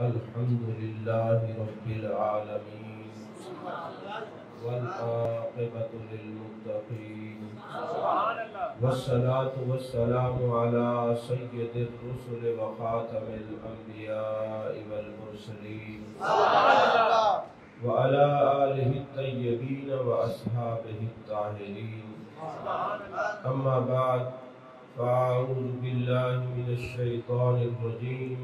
الحمد لله رب العالمين والعاقبة للمتقين والصلاة والسلام على سيد الرسل وخاتم الأنبياء والمرسلين وعلى آله الطيبين وأصحابه الطاهرين. أما بعد، فأعوذ بالله من الشيطان الرجيم.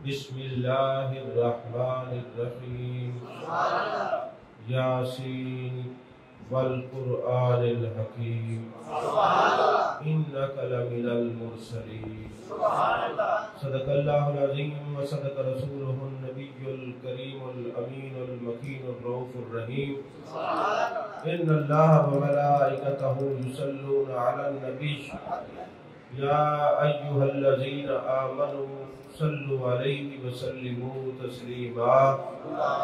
بسم الله الرحمن الرحيم. ياسين والقرآن الحكيم إنك لمن المرسلين. صدق الله العظيم وصدق رسوله النبي الكريم الأمين المكين الرؤوف الرحيم. إن الله وملائكته يصلون على النبي يا أيها الذين آمنوا صلوا عليه وسلموا تسليما.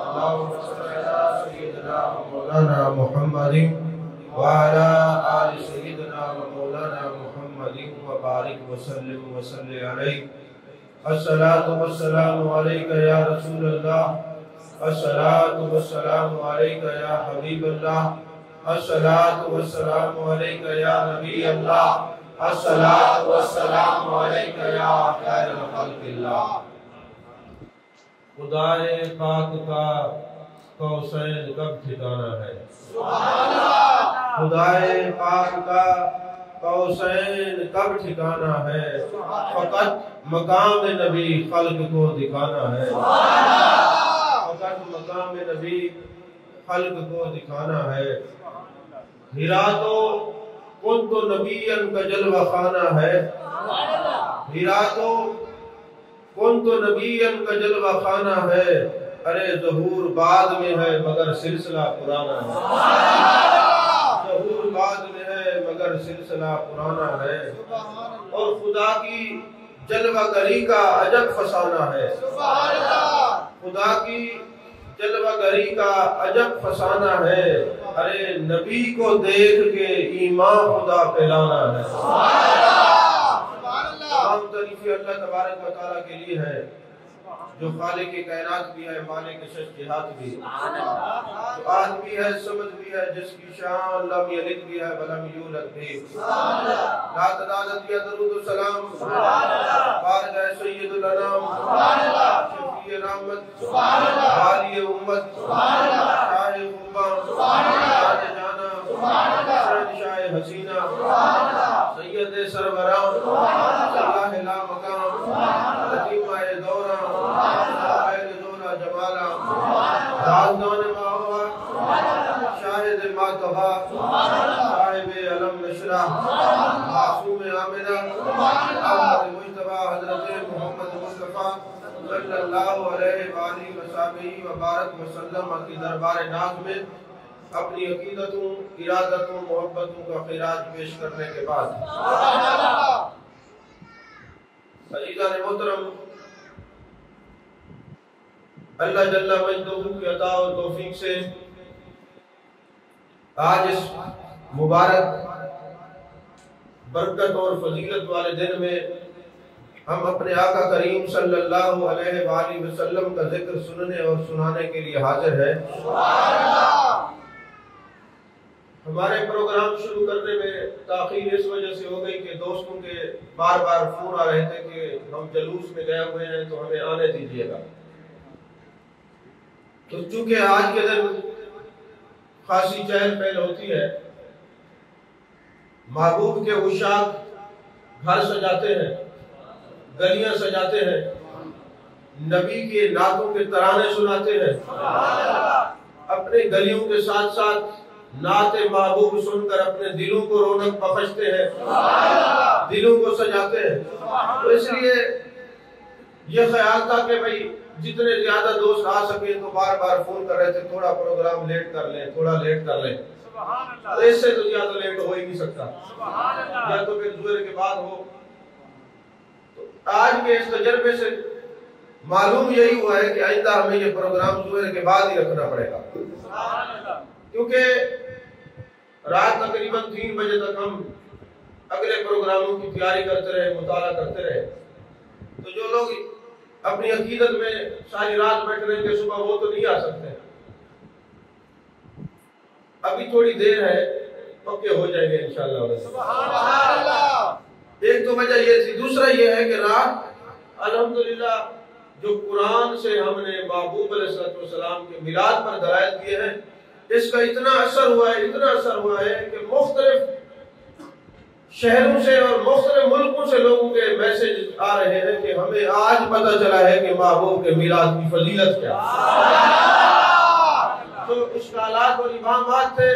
اللهم صل على سيدنا مولانا محمد وعلى آل سيدنا مولانا محمد وبارك وسلم وصل عليه. الصلاة والسلام عليك يا رسول الله، الصلاة والسلام عليك يا حبيب الله، الصلاة والسلام عليك يا نبي الله، الصلاة والسلام عليك يا خير خلق الله. خدائے پاک کا کوثر کب ٹھکانا ہے؟ خدائے پاک کا کوثر کب ٹھکانا ہے؟ فقط مقام نبی خلق کو دکھانا ہے. فقط مقام نبی خلق کو دکھانا ہے. ہیرا تو کن تو نبیًا کا جلوہ خانہ ہے. ہیرا تو کن تو نبیًا کا جلوہ خانہ ہے. ارے ظہور بعد میں ہے مگر سلسلہ پرانا ہے. ظہور بعد میں ہے مگر سلسلہ پرانا ہے. اور خدا کی جلوہ گری کا عجب فسانہ ہے. خدا کی جلوہ گری کا عجب فسانہ ہے. ارے نبی کو دیکھ کے ایمان خدا پھیلانا ہے. تمام تعریفیں اللہ تبارک و تعالیٰ کے لیے ہے جو خالق کائنات بھی ہے، مالک شش جہات بھی، جو آہد بھی ہے، سمد بھی ہے، جس کی شان لم یلد بھی ہے ولم یولد بھی. لا تدالت یا درود و سلام بارگاہ سید الانام شفیع رحمت والی امت شاہ خوبان شاہ جانا شاہ حسینہ سید سروران صلاح لا مقام لطیفہ دورہ خیر دولا جمالا رازدان ماہوہ شاہد ماتبہ صاحب علم نشرہ معصوم آمنہ احمد مجتبہ حضرت محمد مصطفیٰ صلی اللہ علیہ وآلہ وسلم وبارک وسلم کی دربار ناز میں اپنی عقیدتوں، ارادتوں، محبتوں کا خراج پیش کرنے کے بعد عزیزان محترم، اللہ جل مجدہ کی عطا و توفیق سے آج اس مبارک برکت اور فضیلت والے دن میں ہم اپنے آقا کریم صلی اللہ علیہ وآلہ وسلم کا ذکر سننے اور سنانے کے لیے حاضر ہے. ہمارے پروگرام شروع کرنے میں تاخیر اس وجہ سے ہو گئی کہ دوستوں کے بار بار فون آ رہے تھے کہ ہم جلوس میں گئے ہوئے ہیں تو ہمیں آنے دیجیے گا. تو چونکہ آج کے دن خاصی چہل پہل ہوتی ہے، محبوب کے عشاق گھر سجاتے ہیں، گلیاں سجاتے ہیں، نبی کے نعتوں کے ترانے سناتے ہیں، اپنے گلیوں کے ساتھ ساتھ نعت محبوب سن کر اپنے دلوں کو رونق بخشتے ہیں، دلوں کو سجاتے ہیں. تو اس لیے یہ خیال تھا کہ بھئی جتنے زیادہ دوست آ سکے تو بار بار فون کر رہے تھے تھوڑا پروگرام لیٹ کر لیں، تھوڑا لیٹ کر لیں. تو اس سے تو زیادہ لیٹ ہو ہی نہیں سکتا، یا تو پھر ظہر کے بعد ہو. تو آج کے اس تجربے سے معلوم یہی ہوا ہے کہ آئندہ ہمیں یہ پروگرام ظہر کے بعد ہی رکھنا پڑے گا، کیونکہ رات تقریباً 3 بجے تک ہم اگلے پروگراموں کی تیاری کرتے رہے، مطالعہ کرتے رہے. تو جو لوگ اپنی عقیدت میں ساری رات بیٹھ رہے کہ صبح وہ تو نہیں آ سکتے، ابھی تھوڑی دیر ہے، پکے ہو جائیں گے انشاءاللہ۔ سبحان اللہ۔ ایک تو وجہ یہ تھی، دوسرا یہ ہے کہ رات الحمدللہ جو قرآن سے ہم نے محبوب علیہ السلام کے میلاد پر دلائل دیے ہیں، اس کا اتنا اثر ہوا ہے کہ مختلف شہروں سے اور مختلف ملکوں سے لوگوں کے میسج آ رہے ہیں کہ ہمیں آج پتہ چلا ہے کہ محبوب کے میلاد کی فضیلت کیا ہے۔ تو اشکالات اور ابہامات تھے،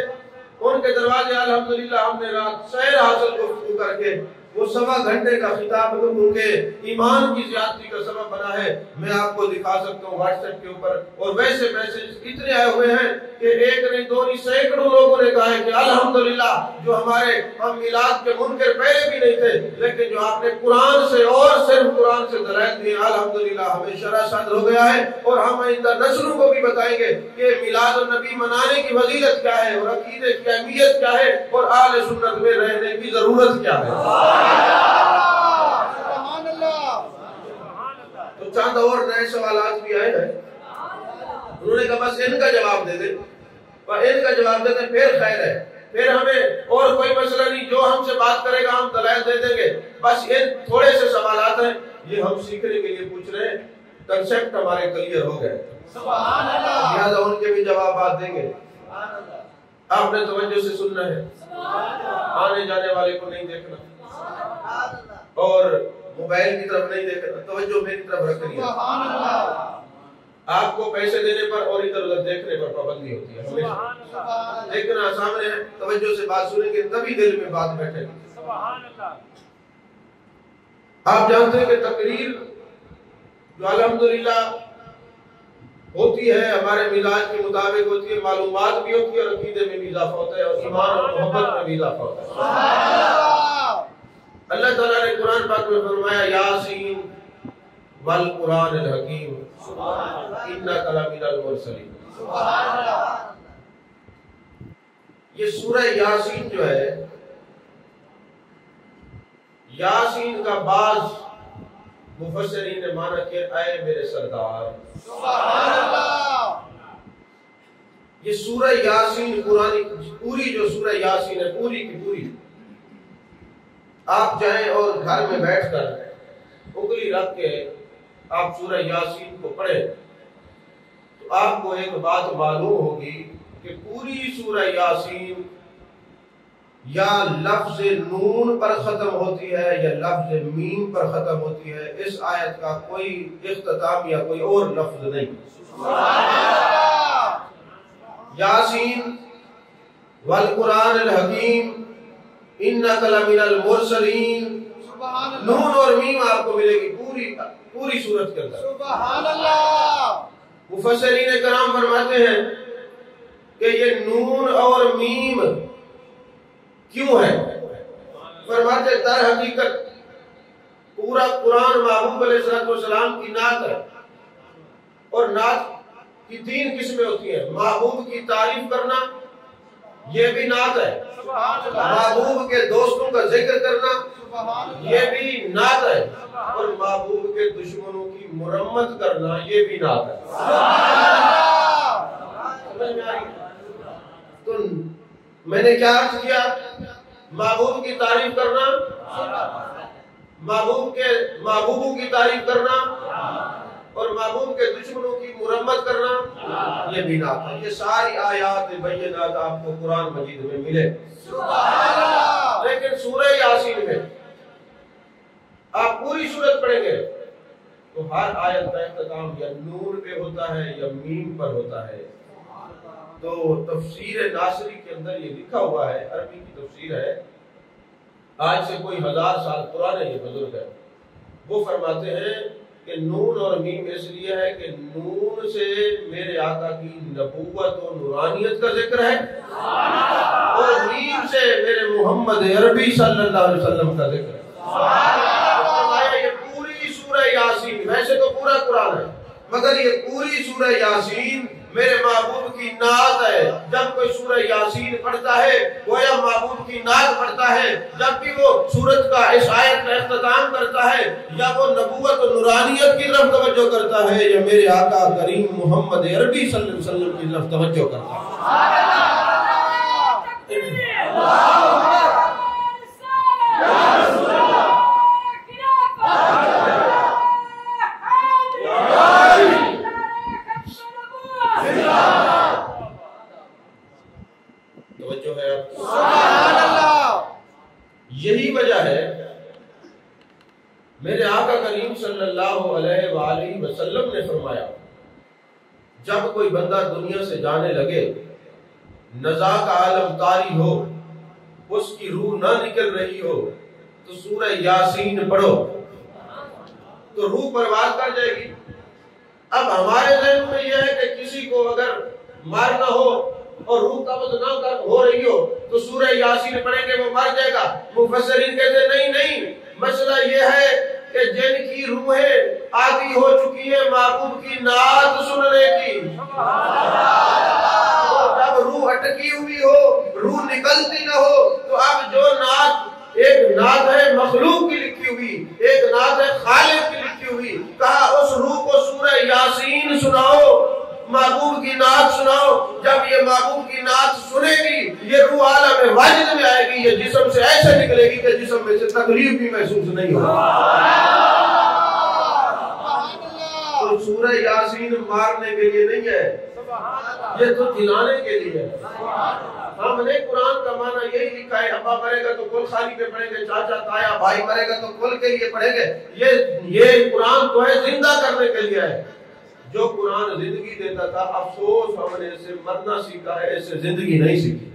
ان کے دروازے الحمدللہ ہم نے رات سیر حاصل گفتگو کر کے وہ 1.25 گھنٹے کا خطاب ان کے ایمان کی زیادتی کا سبب بنا ہے۔ میں آپ کو دکھا سکتا ہوں واٹس ایپ کے اوپر، اور ویسے میسج اتنے آئے ہوئے ہیں کہ ایک نہیں دو نہیں سینکڑوں لوگوں نے کہا ہے کہ الحمدللہ جو ہم میلاد کے منکر پہلے بھی نہیں تھے، لیکن جو آپ نے قرآن سے اور صرف قرآن سے دلائل دیے الحمدللہ ہمیں شرح صدر ہو گیا ہے، اور ہم آئندہ نسلوں کو بھی بتائیں گے کہ میلاد النبی منانے کی فضیلت کیا ہے، اور عقیدے کی اہمیت کیا ہے، اور اہل سنت میں رہنے کی ضرورت کیا ہے۔ تو چند اور نئے سوالات بھی آئے ہیں، انہوں نے کہا بس ان کا جواب دے دیں، اور ان کا جواب دے دیں پھر خیر ہے، پھر ہمیں اور کوئی مسئلہ نہیں، جو ہم سے بات کرے گا ہم دلائل دے دیں گے۔ بس یہ تھوڑے سے سوالات ہیں، یہ ہم سیکھنے کے لیے پوچھ رہے ہیں، کنسیپٹ ہمارے کلیئر ہو گئے، لہٰذا ان کے بھی جوابات دیں گے۔ آپ نے توجہ سے سننا ہے، آنے جانے والے کو نہیں دیکھنا اور موبائل کی طرف نہیں دیکھنا، توجہ میری طرف رکھنی ہے۔ آپ کو پیسے دینے پر اور ادھر ادھر دیکھنے پر پابندی ہوتی ہے، ہمیشہ دیکھنا سامنے ہے، توجہ سے بات سنیں گے تبھی دل میں بات بیٹھے گی۔ آپ جانتے ہیں کہ تقریر جو الحمدللہ ہوتی ہے ہمارے مزاج کے مطابق ہوتی ہے، معلومات بھی ہوتی ہے اور عقیدے میں بھی اضافہ ہوتا ہے، اور ایمان اور محبت میں بھی اضافہ ہوتا ہے۔ اللہ تعالیٰ نے قرآن پاک میں فرمایا یاسین والقرآن الحکیم انک لمن المرسلین۔ یہ سورہ یاسین جو ہے، یاسین کا بعض مفسرین نے مانا کہ اے میرے سردار۔ یہ سورہ یاسین قرآن پوری جو سورہ یاسین ہے پوری کی پوری آپ جائیں اور گھر میں بیٹھ کر انگلی رکھ کے آپ سورہ یاسین کو پڑھیں تو آپ کو ایک بات معلوم ہوگی کہ پوری سورہ یاسین یا لفظ نون پر ختم ہوتی ہے یا لفظ میم پر ختم ہوتی ہے، اس آیت کا کوئی اختتام یا کوئی اور لفظ نہیں۔ یاسین والقرآن الحکیم انک لمن المرسلین، نون اور میم آپ کو ملے گی پوری سورت کے اندر۔ سبحان اللہ۔ مفسرین کرام فرماتے ہیں کہ یہ نون اور میم کیوں ہے؟ فرماتے در حقیقت پورا قرآن محبوب علیہ السلام کی نعت ہے، اور نعت کی 3 قسمیں ہوتی ہیں۔ محبوب کی تعریف کرنا یہ بھی نعت ہے، محبوب کے دوستوں کا ذکر کرنا یہ بھی نعت ہے، اور محبوب کے دشمنوں کی مرمت کرنا یہ بھی نعت ہے۔ سمجھ میں آئی؟ تو میں نے کیا عرض کیا؟ محبوب کی تعریف کرنا، محبوبوں کی تعریف کرنا اور محبوب کے دشمنوں کی مرمت کرنا یہ بھی نعت ہے۔ یہ ساری آیات بینات آپ کو قرآن مجید میں ملے، لیکن سورہ یاسین میں آپ پوری سورت پڑھیں گے تو ہر آیت کا اختتام یا نون پہ ہوتا ہے یا میم پر ہوتا ہے۔ تو تفسیر ناصری کے اندر یہ لکھا ہوا ہے، عربی کی تفسیر ہے، آج سے کوئی 1000 سال پرانے یہ بزرگ ہے، وہ فرماتے ہیں کہ نون اور میم اس لیے ہے کہ نون سے میرے آقا کی نبوت و نورانیت کا ذکر ہے، اور میم سے میرے محمد عربی صلی اللہ علیہ وسلم کا ذکر ہے۔ فرمایا یہ پوری سورہ یاسین، ویسے تو پورا قرآن ہے، مگر یہ پوری سورہ یاسین میرے محبوب کی نعت ہے. جب کوئی سورہ یاسین پڑھتا ہے گویا محبوب کی نعت پڑھتا ہے. جب بھی وہ سورت کا اس آیت کا اختتام کرتا ہے یا وہ نبوت و نورانیت کی طرف توجہ کرتا ہے یا میرے آقا کریم محمد عربی صلی اللہ علیہ وسلم کی طرف توجہ کرتا ہے. یہی وجہ ہے میرے آقا کریم صلی اللہ علیہ وآلہ وسلم نے فرمایا جب کوئی بندہ دنیا سے جانے لگے نزا کا عالم طاری ہو اس کی روح نہ نکل رہی ہو تو سورہ یاسین پڑھو تو روح پرواز کر جائے گی. اب ہمارے ذہن میں یہ ہے کہ کسی کو اگر مارنا ہو اور روح قبض نہ ہو رہی ہو تو سورہ یاسین پڑھیں گے وہ مر جائے گا. مفسرین کہتے نہیں مسئلہ یہ ہے کہ جن کی روحیں عادی ہو چکی ہیں محبوب کی نعت سننے کی, جب روح اٹکی ہوئی ہو روح نکلتی نہ ہو تو اب جو نعت ایک نعت ہے مخلوق کی لکھی ہوئی ایک نعت ہے خالق کی لکھی ہوئی, کہا اس روح کو سورہ یاسین سناؤ محبوب کی نعت سناؤ. جب یہ محبوب کی نعت سنے گی یہ روح عالم واجد میں آئے گی, یہ جسم سے ایسے نکلے گی کہ جسم میں سے تکلیف بھی محسوس نہیں ہوگی. تو سورہ یاسین مارنے کے لیے نہیں ہے, یہ تو دلانے کے لیے ہے. ہم نے قرآن کا معنی یہی لکھا ہے ابا مرے گا تو کل خالی پہ پڑھیں گے, چاچا تایا بھائی مرے گا تو کل کے لیے پڑھیں گے. یہ قرآن تو ہے زندہ کرنے کے لیے ہے. جو قرآن زندگی دیتا تھا افسوس ہم نے اسے مرنا سیکھا ہے, اسے زندگی نہیں سیکھی.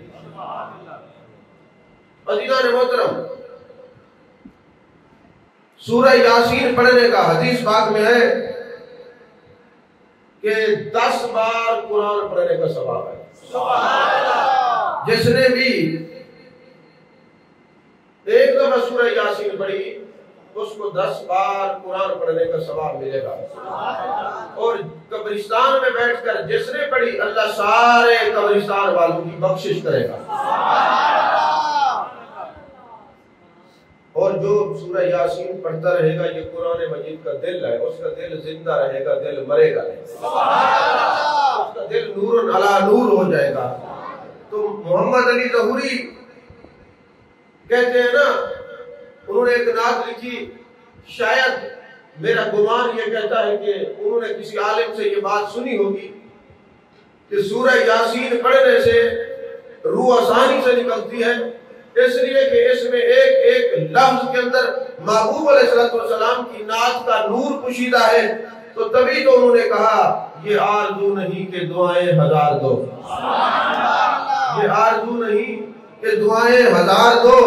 عزیزان محترم سورہ یاسین پڑھنے کا حدیث پاک میں ہے کہ 10 بار قرآن پڑھنے کا ثواب ہے. جس نے بھی ایک دفعہ سورہ یاسین پڑھی اس کو 10 بار قرآن پڑھنے کا ثواب ملے گا. اور قبرستان میں بیٹھ کر جس نے پڑھی اللہ سارے قبرستان والوں کی بخشش کرے گا. اور جو سورہ یاسین پڑھتا رہے گا یہ قرآن مجید کا دل ہے, اس کا دل زندہ رہے گا, دل مرے گا نہیں, اس کا دل نور علی نور ہو جائے گا. تو محمد علی ظہوری کہتے ہیں نا, انہوں نے ایک نعت لکھی, شاید میرا گمان یہ کہتا ہے کہ انہوں نے کسی عالم سے یہ بات سنی ہوگی کہ سورہ یاسین پڑھنے سے روح آسانی سے نکلتی ہے, اس لیے کہ اس میں ایک ایک لفظ کے اندر محبوب علیہ السلام کی نعت کا نور پوشیدہ ہے. تو تبھی تو انہوں نے کہا یہ آرزو نہیں کہ دعائیں ہزار دو, یہ آرزو نہیں کہ دعائیں ہزار دو,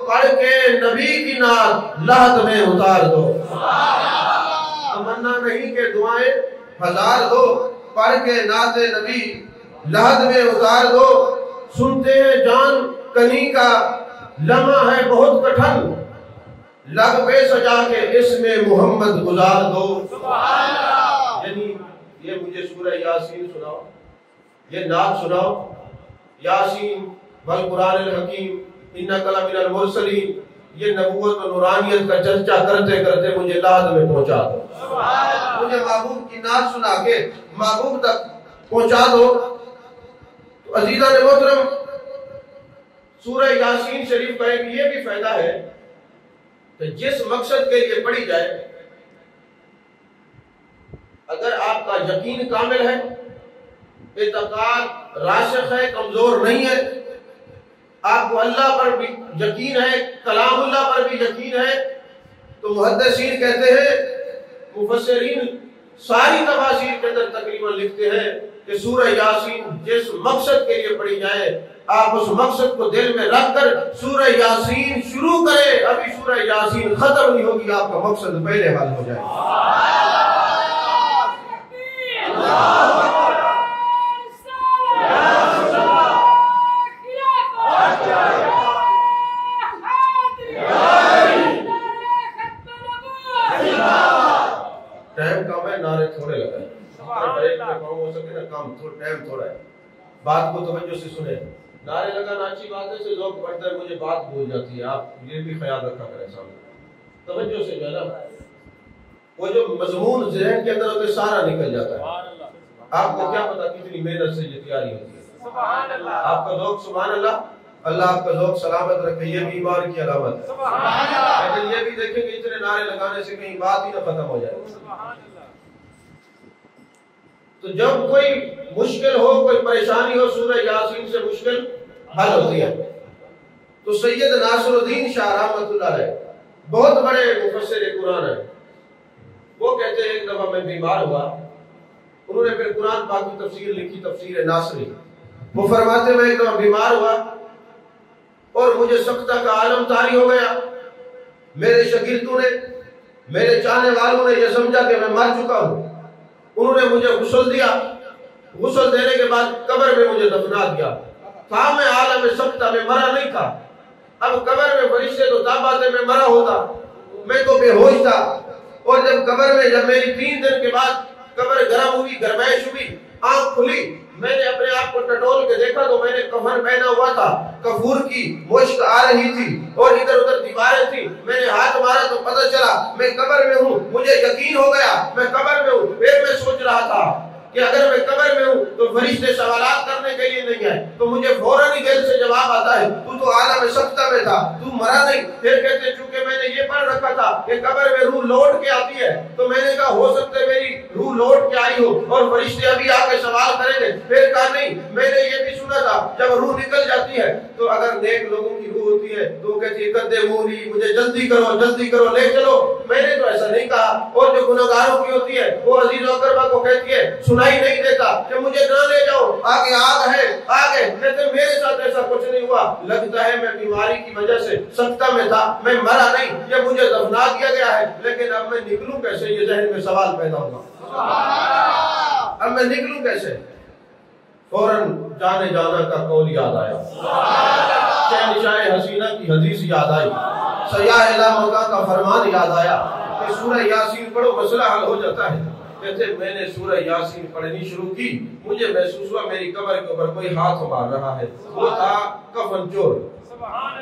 پڑھ کے نبی کی نعت لحد میں اتار دو. تمنا نہیں کہ دعائیں ہزار دو, پڑھ کے نعت نبی لحد میں اتار دو. سنتے ہیں جان کنی کا لمحہ ہے بہت کٹھن, لب پہ سجا کے اس میں محمد گزار دو. یعنی یہ مجھے سورہ یاسین سناؤ, یہ نعت سناؤ, یاسین والقرآن الحکیم انک لمن المرسلین, یہ نبوت و نورانیت کا چرچا کرتے کرتے مجھے لحد میں پہنچا دو. مجھے محبوب کی نعت سنا کے محبوب تک پہنچا دو. تو عزیزان محترم سورہ یاسین شریف کا ایک یہ بھی فائدہ ہے کہ جس مقصد کے لیے پڑھی جائے, اگر آپ کا یقین کامل ہے, اعتقاد راسخ ہے, کمزور نہیں ہے, آپ کو اللہ پر بھی یقین ہے, کلام اللہ پر بھی یقین ہے, تو محدثین کہتے ہیں, مفسرین ساری تفاسیر کے اندر تقریباً لکھتے ہیں کہ سورہ یاسین جس مقصد کے لیے پڑھی جائے آپ اس مقصد کو دل میں رکھ کر سورہ یاسین شروع کریں. ابھی سورہ یاسین ختم نہیں ہوگی, آپ کا مقصد پہلے حل ہو جائے. ٹائم کم ہے, نعرے تھوڑے لگائیں. بریک میں کام ہو سکے نا، کام ٹائم تھوڑا ہے، بات کو توجہ سے سنیں. نعرے لگانا اچھی بات ہے، سے ذوق بڑھتا ہے، مجھے بات بھول جاتی ہے، آپ یہ بھی خیال رکھا کریں سامنے. توجہ سے جو ہے نا وہ جو مضمون ذہن کے اندر ہوتے سارا نکل جاتا ہے. آپ کو کیا پتا کتنی محنت سے یہ تیاری ہوتی ہے. آپ کا ذوق سبحان اللہ، اللہ آپ کا ذوق سلامت رکھے، یہ بھی ایمان کی علامت ہے. لیکن یہ بھی دیکھیں کہ اتنے نعرے لگانے سے کہیں بات ہی نہ ختم ہو جائے. تو جب کوئی مشکل ہو، کوئی پریشانی ہو، سورہ یاسین سے مشکل حل ہوتی ہے. تو سید ناصر الدین شاہ رحمۃ اللہ علیہ بہت بڑے مفسر قرآن ہیں، وہ کہتے ہیں ایک دفعہ میں بیمار ہوا، انہوں نے پھر قرآن پاک کی تفسیر لکھی، تفسیر ناصری. وہ فرماتے میں ایک دفعہ بیمار ہوا اور مجھے سکتہ کا عالم طاری ہو گیا. میرے شاگردوں نے، میرے چاہنے والوں نے یہ سمجھا کہ میں مر چکا ہوں. انہوں نے مجھے غسل دیا، غسل دینے کے بعد قبر میں مجھے دفنا دیا. تھا میں عالم سکتہ میں، مرا نہیں تھا. اب قبر میں فرشتے تو تاباتے میں مرا ہوتا، میں تو بے ہوش تھا. اور جب قبر میں، جب میری 3 دن کے بعد قبر گرم ہوئی، گرمائش ہوئی، آنکھ کھلی، میں نے اپنے آپ کو ٹٹول کے دیکھا تو میں نے کفن پہنا ہوا تھا، کفور کی مشک آ رہی تھی اور ادھر ادھر دیواریں تھی. میں نے ہاتھ مارا تو پتہ چلا میں قبر میں ہوں. مجھے یقین ہو گیا میں قبر میں ہوں. پھر میں سوچ رہا تھا کہ اگر میں قبر میں ہوں تو فرشتے سوالات کرنے کے لیے نہیں آئے، تو مجھے فوراً ہی دل سے جواب آتا ہے تو عالم سکتہ میں تھا، تو مرا نہیں. پھر کہتے چونکہ میں نے یہ پڑھ رکھا تھا کہ قبر میں روح لوٹ کے آتی ہے، تو میں نے کہا ہو سکتا ہے میری روح لوٹ کے آئی ہو اور فرشتے ابھی آ کے سوال کریں گے. پھر کہا نہیں، میں نے یہ بھی سنا تھا جب روح نکل جاتی ہے تو اگر نیک لوگوں کی روح ہوتی ہے تو وہ کہتی ہے قدمونی، مجھے جلدی کرو، جلدی کرو، لے چلو. میں نے تو ایسا نہیں کہا. اور جو گنہگاروں کی ہوتی ہے وہ عزیز و اقربا کو کہتی ہے، سنائی نہیں دیتا کہ مجھے نہ لے جاؤ، آگے آگ ہے، آگے. کہتے میرے ساتھ ایسا کچھ نہیں ہوا، لگتا ہے میں بیماری کی وجہ سے سکتہ میں تھا، میں مرا نہیں، یہ مجھے دفنا دیا گیا ہے. لیکن اب میں نکلوں کیسے، یہ ذہن میں سوال پیدا ہوگا، اب میں نکلوں کیسے. فوراً جانے جانا کا قول یاد آیا، شہنشاہ حسینہ کی حدیث یاد آئی، سیاح اعلی مکہ کا فرمان یاد آیا کہ سورہ یاسین پڑھو مسئلہ حل ہو جاتا ہے. کہتے میں نے سورہ یاسین پڑھنی شروع کی، مجھے محسوس ہوا میری قبر کے اوپر کوئی ہاتھ مار رہا ہے. وہ تھا کفن چور،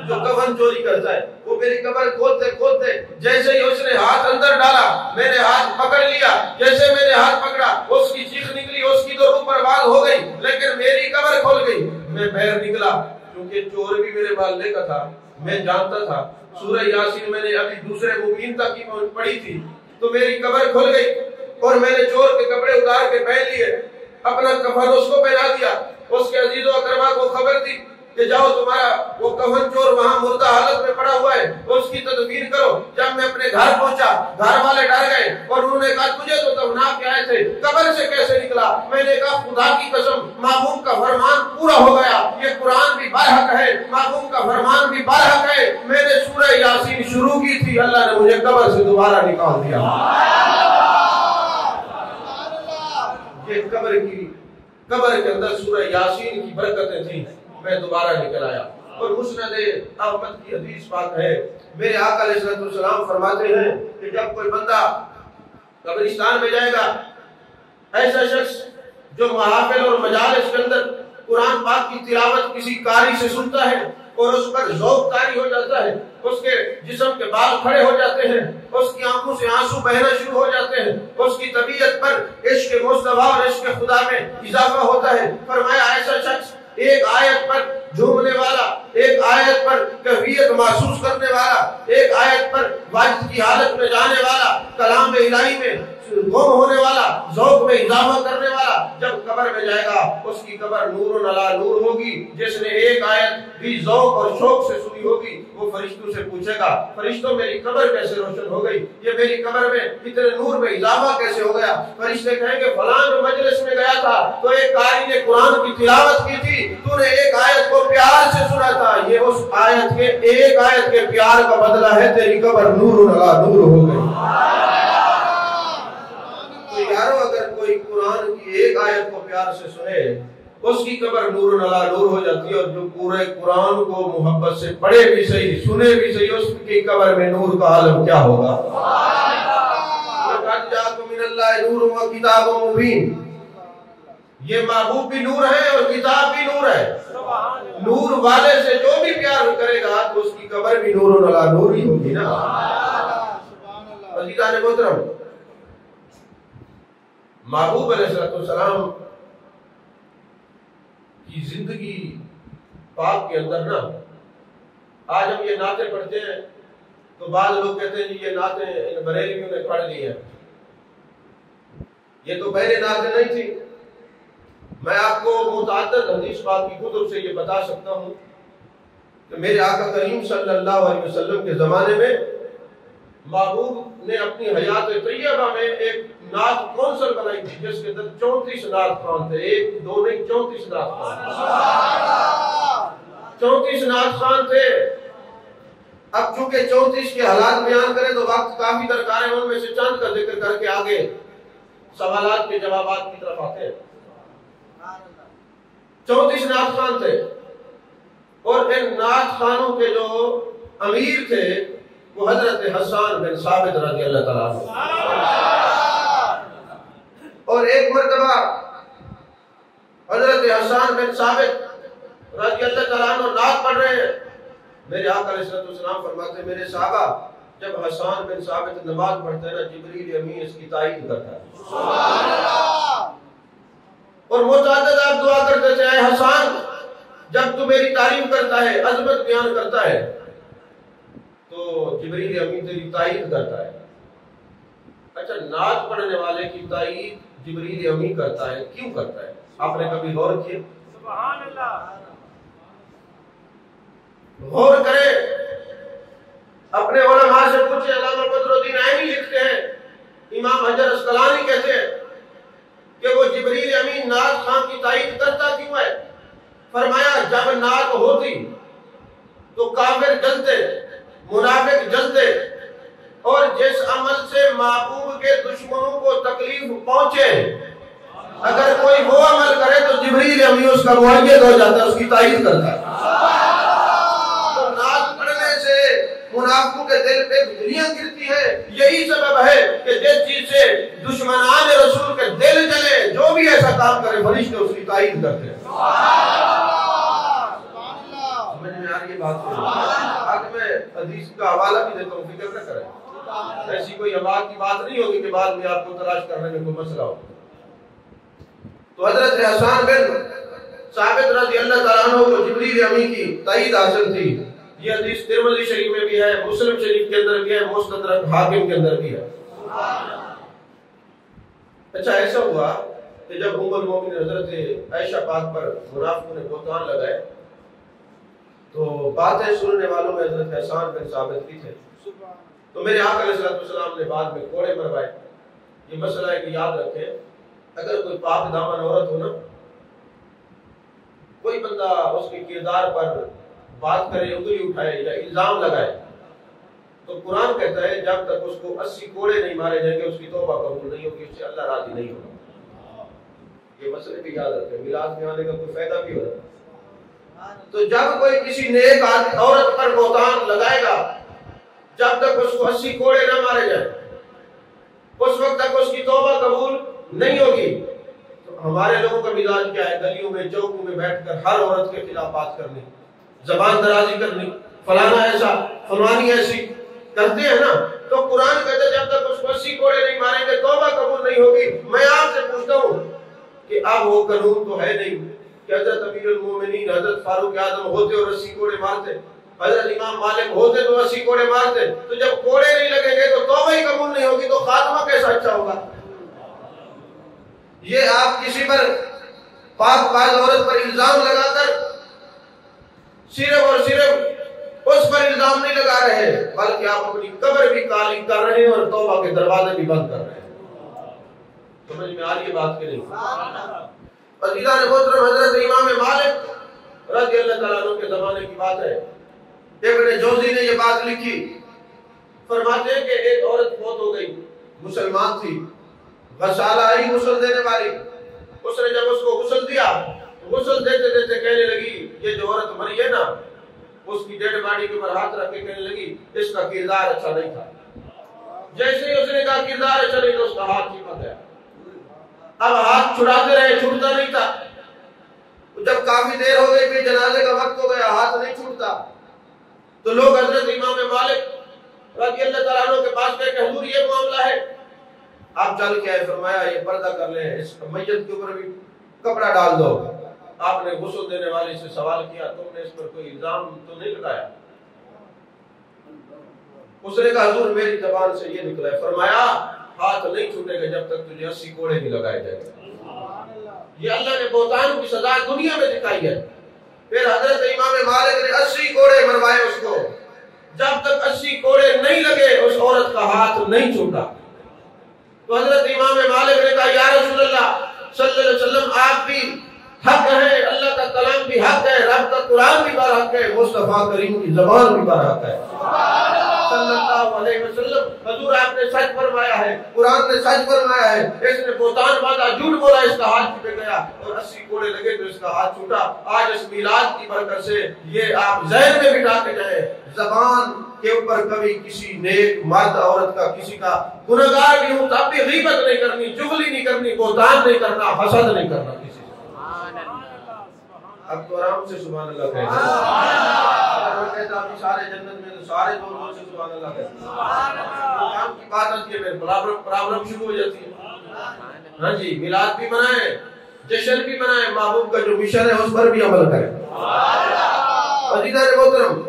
جو کفن چوری کرتا ہے. وہ میری قبر کھولتے کھولتے جیسے ہی اس نے ہاتھ اندر ڈالا، میں نے ہاتھ پکڑ لیا. جیسے میں نے ہاتھ پکڑا اس کی چیخ نکلی، اس کی تو روح پرواز ہو گئی، لیکن میری قبر کھل گئی. میں باہر نکلا، کیونکہ چور بھی میرے محلے کا تھا، میں جانتا تھا. سورہ یاسین میں نے ابھی دوسرے مبین تک کی پڑھی تھی، تو میری قبر کھل گئی اور میں نے چور کے کپڑے اتار کے پہن لیے، اپنا کفن اس کو پہنا دیا. اس کے عزیز و اقربا کو خبر دی کہ جاؤ تمہارا وہ کفن چور وہاں مردہ حالت میں پڑا ہوا ہے، اس کی تدفین کرو. جب میں اپنے گھر پہنچا، گھر والے ڈر گئے اور انہوں نے کہا تجھے تو دفنا کے آئے تھے، قبر سے کیسے نکلا؟ میں نے کہا خدا کی قسم، محبوب کا فرمان پورا ہو گیا. یہ قرآن بھی برحق ہے، محبوب کا فرمان بھی برحق ہے. میں نے سورہ یاسین شروع کی تھی، اللہ نے مجھے قبر سے دوبارہ نکال دیا. یہ قبر کے اندر سورہ یاسین کی برکتیں تھیں، میں دوبارہ نکل آیا. اور مسند احمد کی حدیث پاک ہے، میرے آقا علیہ السلام فرماتے ہیں کہ جب کوئی بندہ قبرستان میں جائے گا، ایسا شخص جو محافل اور مجالس کے اندر قرآن پاک کی تلاوت کسی قاری سے سنتا ہے اور اس پر ذوق طاری ہو جاتا ہے، اس کے جسم کے بال کھڑے ہو جاتے ہیں، اس کی آنکھوں سے آنسو بہنا شروع ہو جاتے ہیں، اس کی طبیعت پر عشق مصطفیٰ اور عشق خدا میں اضافہ ہوتا ہے. فرمایا ایسا شخص ایک آیت پر جھومنے والا، ایک آیت پر کیفیت محسوس کرنے والا، ایک آیت پر واجب کی حالت میں جانے والا، کلام الہی میں گم ہونے والا، ذوق میں اضافہ کرنے والا، جب قبر میں جائے گا اس کی قبر نور علی نور ہوگی. جس نے ایک آیت بھی ذوق اور شوق سے سنی ہوگی وہ فرشتوں سے پوچھے گا، فرشتوں میری قبر کیسے روشن ہو گئی، یہ میری قبر میں اتنے نور میں اضافہ کیسے ہو گیا؟ فرشتے کہیں گے فلاں مجلس میں گیا تھا تو ایک قاری نے قرآن کی تلاوت کی تھی، تو نے ایک آیت کو پیار سے سنا تھا، یہ اس آیت کے ایک آیت کے پیار کا بدلہ ہے، تیری قبر نور علی نور ہو گئی. یارو اگر کوئی قرآن کی ایک آیت کو پیار سے سنے اس کی قبر نور علی نور ہو جاتی ہے، اور جو پورے قرآن کو محبت سے پڑھے بھی صحیح، سنے بھی صحیح، اس کی قبر میں نور کا عالم کیا ہوگا. نور و کتاب مبین. یہ محبوب بھی نور ہے اور کتاب بھی نور ہے. نور والے سے جو بھی پیار کرے گا تو اس کی قبر بھی نور علی نور ہی ہوگی نا. عزیزان محترم، محبوب علیہ السلام کی زندگی پاک کے اندر نا، آج ہم یہ نعتیں پڑھتے ہیں تو بعض لوگ کہتے ہیں جی یہ نعتیں ان بریلویوں نے پڑھ لی ہیں. یہ تو پہلے نعتیں نہیں تھی. میں آپ کو متعدد حدیث پاک کی کتب سے یہ بتا سکتا ہوں کہ میرے آقا کریم صلی اللہ علیہ وسلم کے زمانے میں محبوب نے اپنی حیات طیبہ میں ایک نعت کونسل بنائی تھی جس کے اندر 34 نعت خوان تھے. ایک دو نہیں، 34 نعت خوان. 34 نعت خوان تھے. اب چونکہ 34 کے حالات بیان کریں تو وقت کافی درکار ہے، ان میں سے چند کا ذکر کر کے آگے سوالات کے جوابات کی طرف آتے ہیں. 34 نعت خوان تھے اور ان نعت خوانوں کے جو امیر تھے وہ حضرت حسان بن ثابت رضی اللہ تعالیٰ عنہ. اور ایک مرتبہ حضرت حسان بن ثابت رضی اللہ تعالیٰ عنہ نعت پڑھ رہے ہیں. میرے آقا علیہ السلام فرماتے ہیں میرے صحابہ جب حسان بن ثابت نماز پڑھتے ہیں نا جبریل امین اس کی تائید کرتا ہے. سبحان اللہ. اور متعدد آپ دعا کرتے تھے اے حسان جب تو میری تعریف کرتا ہے، عظمت بیان کرتا ہے تو جبریل امین تیری تائید کرتا ہے. اچھا، نعت پڑھنے والے کی تائید جبریل امین کرتا ہے، کیوں کرتا ہے؟ آپ نے کبھی غور کیا؟ سبحان اللہ. غور کریں، اپنے علماء سے پوچھیں. علامہ بدر الدین عینی لکھتے ہیں، امام حجر اسقلانی کہتے ہیں کہ وہ جبریل امین نعت خان کی تائید کرتا کیوں ہے؟ فرمایا جب نعت ہوتی تو کافر جلتے، منافق جلتے، اور جس عمل سے محبوب کے دشمنوں کو تکلیف پہنچے اگر کوئی وہ عمل کرے تو جبریل امین اس کا مؤید ہو جاتا ہے، اس کی تائید کرتا ہے. تو نعت پڑھنے سے منافقوں کے دل پہ بجلیاں گرتی ہے. یہی سبب ہے کہ جس چیز سے دشمنان رسول کے دل جلے، جو بھی ایسا کام کرے فرشتے اس کی تائید کرتے ہیں. سمجھ میں آ رہی ہے بات؟ آج میں حدیث کا حوالہ بھی دیتا ہوں، فکر نہ کریں. ایسی کوئی آواز کی بات نہیں ہوگی کہ بعد میں آپ کو تلاش کرنے میں کوئی مسئلہ ہو. تو حضرت حسان بن ثابت رضی اللہ تعالیٰ عنہ کو جبریل امین کی تائید حاصل تھی. یہ حدیث ترمذی شریف میں بھی ہے، مسلم شریف کے اندر بھی ہے، مستدرک حاکم کے اندر بھی ہے. اچھا، ایسا ہوا کہ جب ام المومنین حضرت عائشہ پاک پر منافقوں نے بہتان لگائے تو باتیں سننے والوں میں حضرت حسان بن ثابت بھی تھے. تو میرے آقا علیہ السلام نے بعد میں کوڑے مروائے. یہ مسئلہ ہے کہ یاد رکھیں، اگر کوئی پاک دامن عورت ہو نا، کوئی بندہ اس کے کردار پر بات کرے، انگلی اٹھائے یا الزام لگائے تو قرآن کہتا ہے جب تک اس کو 80 کوڑے نہیں مارے جائیں گے اس کی توبہ قبول نہیں ہوگی، اس سے اللہ راضی نہیں ہوگا. یہ مسئلے بھی یاد رکھیں، میراث میں آنے کا کوئی فائدہ بھی ہوگا. تو جب کوئی کسی نیک عورت پر بہتان لگائے گا، جب تک اس کو 80 کوڑے نہ مارے جائیں اس وقت تک اس کی توبہ قبول نہیں ہوگی. تو ہمارے لوگوں کا مزاج کیا ہے؟ گلیوں میں چوکوں میں بیٹھ کر ہر عورت کے خلاف بات کرنی، زبان درازی کرنی، فلانا ایسا فلانی ایسی کرتے ہیں نا. تو قرآن کہتے جب تک اس کو 80 کوڑے نہیں ماریں گے توبہ قبول نہیں ہوگی. میں آپ سے پوچھتا ہوں کہ اب وہ قانون تو ہے نہیں کہ حضرت امیر المومنین حضرت فاروق اعظم ہوتے اور 80 کوڑے مارتے، حضرت امام مالک ہوتے تو 80 کوڑے مارتے. تو جب کوڑے نہیں لگیں گے تو توبہ ہی قبول نہیں ہوگی، تو خاتمہ کیسا اچھا ہوگا؟ یہ آپ کسی پر پاک باز عورت پر الزام لگا کر صرف اور صرف اس پر الزام نہیں لگا رہے بلکہ آپ اپنی قبر بھی کالی کر رہے ہیں اور توبہ کے دروازے بھی بند کر رہے ہیں. سمجھ میں آ رہی ہے بات کہ نہیں؟ عزیزان محترم، حضرت امام مالک رضی اللہ تعالیٰ عنہ کے زمانے کی بات ہے. ابن جوزی نے یہ بات لکھی، فرماتے ہیں کہ ایک عورت فوت ہو گئی، مسلمان تھی، غسالہ آئی غسل دینے والی. اس نے جب اس کو غسل دیا، غسل دیتے دیتے کہنے لگی یہ جو عورت مری ہے نا، اس کی ڈیڈ باڈی کے اوپر ہاتھ رکھ کے کہنے لگی اس کا کردار اچھا نہیں تھا. جیسے ہی اس نے کہا کردار اچھا نہیں تو اس کا ہاتھ چپک گیا. اب ہاتھ چھڑاتے رہے، چھوٹتا نہیں تھا. جب کافی دیر ہو گئی پھر جنازے کا وقت ہو گیا، ہاتھ نہیں چھوٹتا، تو لوگ حضرت امام مالک رضی اللہ تعالیٰ عنہ کے پاس گئے کہ حضور یہ معاملہ ہے. آپ چل کے آئے، فرمایا یہ پردہ کر لیں، اس میت کے اوپر بھی کپڑا ڈال دو. آپ نے غسل دینے والے سے سوال کیا تم نے اس پر کوئی الزام تو نہیں لگایا؟ اس نے کہا حضور میری زبان سے یہ نکلا ہے. فرمایا ہاتھ نہیں چھوٹے گا جب تک تجھے 80 کوڑے نہیں لگائے جائیں. یہ اللہ نے بہتان کی سزا دنیا میں دکھائی ہے. پھر حضرت امام مالک نے 80 کوڑے مروائے اس کو. جب تک 80 کوڑے نہیں لگے اس عورت کا ہاتھ نہیں چھوٹا. تو حضرت امام مالک نے کہا یا رسول اللہ صلی اللہ علیہ وسلم آپ بھی حق ہے، اللہ کا کلام بھی حق ہے، رب کا قرآن بھی برحق ہے، مصطفیٰ کریم کی زبان بھی برحق ہے صلی اللہ علیہ وسلم. حضور آپ نے سچ فرمایا ہے، قرآن نے سچ فرمایا ہے. اس نے بہتان باندھا، جھوٹ بولا، اس کا ہاتھ چھوٹ گیا اور 80 کوڑے لگے تو اس کا ہاتھ چھوٹا. آج اس میلاد کی برکت سے یہ آپ ذہن میں بٹھا کے جائیں، زبان کے اوپر کبھی کسی نیک مرد عورت کا کسی کا گنہگار بھی ہوں تب بھی غیبت نہیں کرنی، چغلی نہیں کرنی، بہتان نہیں کرنا، حسد نہیں کرنا کسی سے. اب تو آرام سے سبحان اللہ کہتے ہیں. اگر کہتا ابھی سارے جنت میں تو سارے دور سے سبحان اللہ کہتے ہیں. کام کی بات آتی ہے پرابلم شروع ہو جاتی ہے. ہاں جی، میلاد بھی منائیں، جشن بھی منائیں، محبوب کا جو مشن ہے اس پر بھی عمل کریں. عزیزان محترم،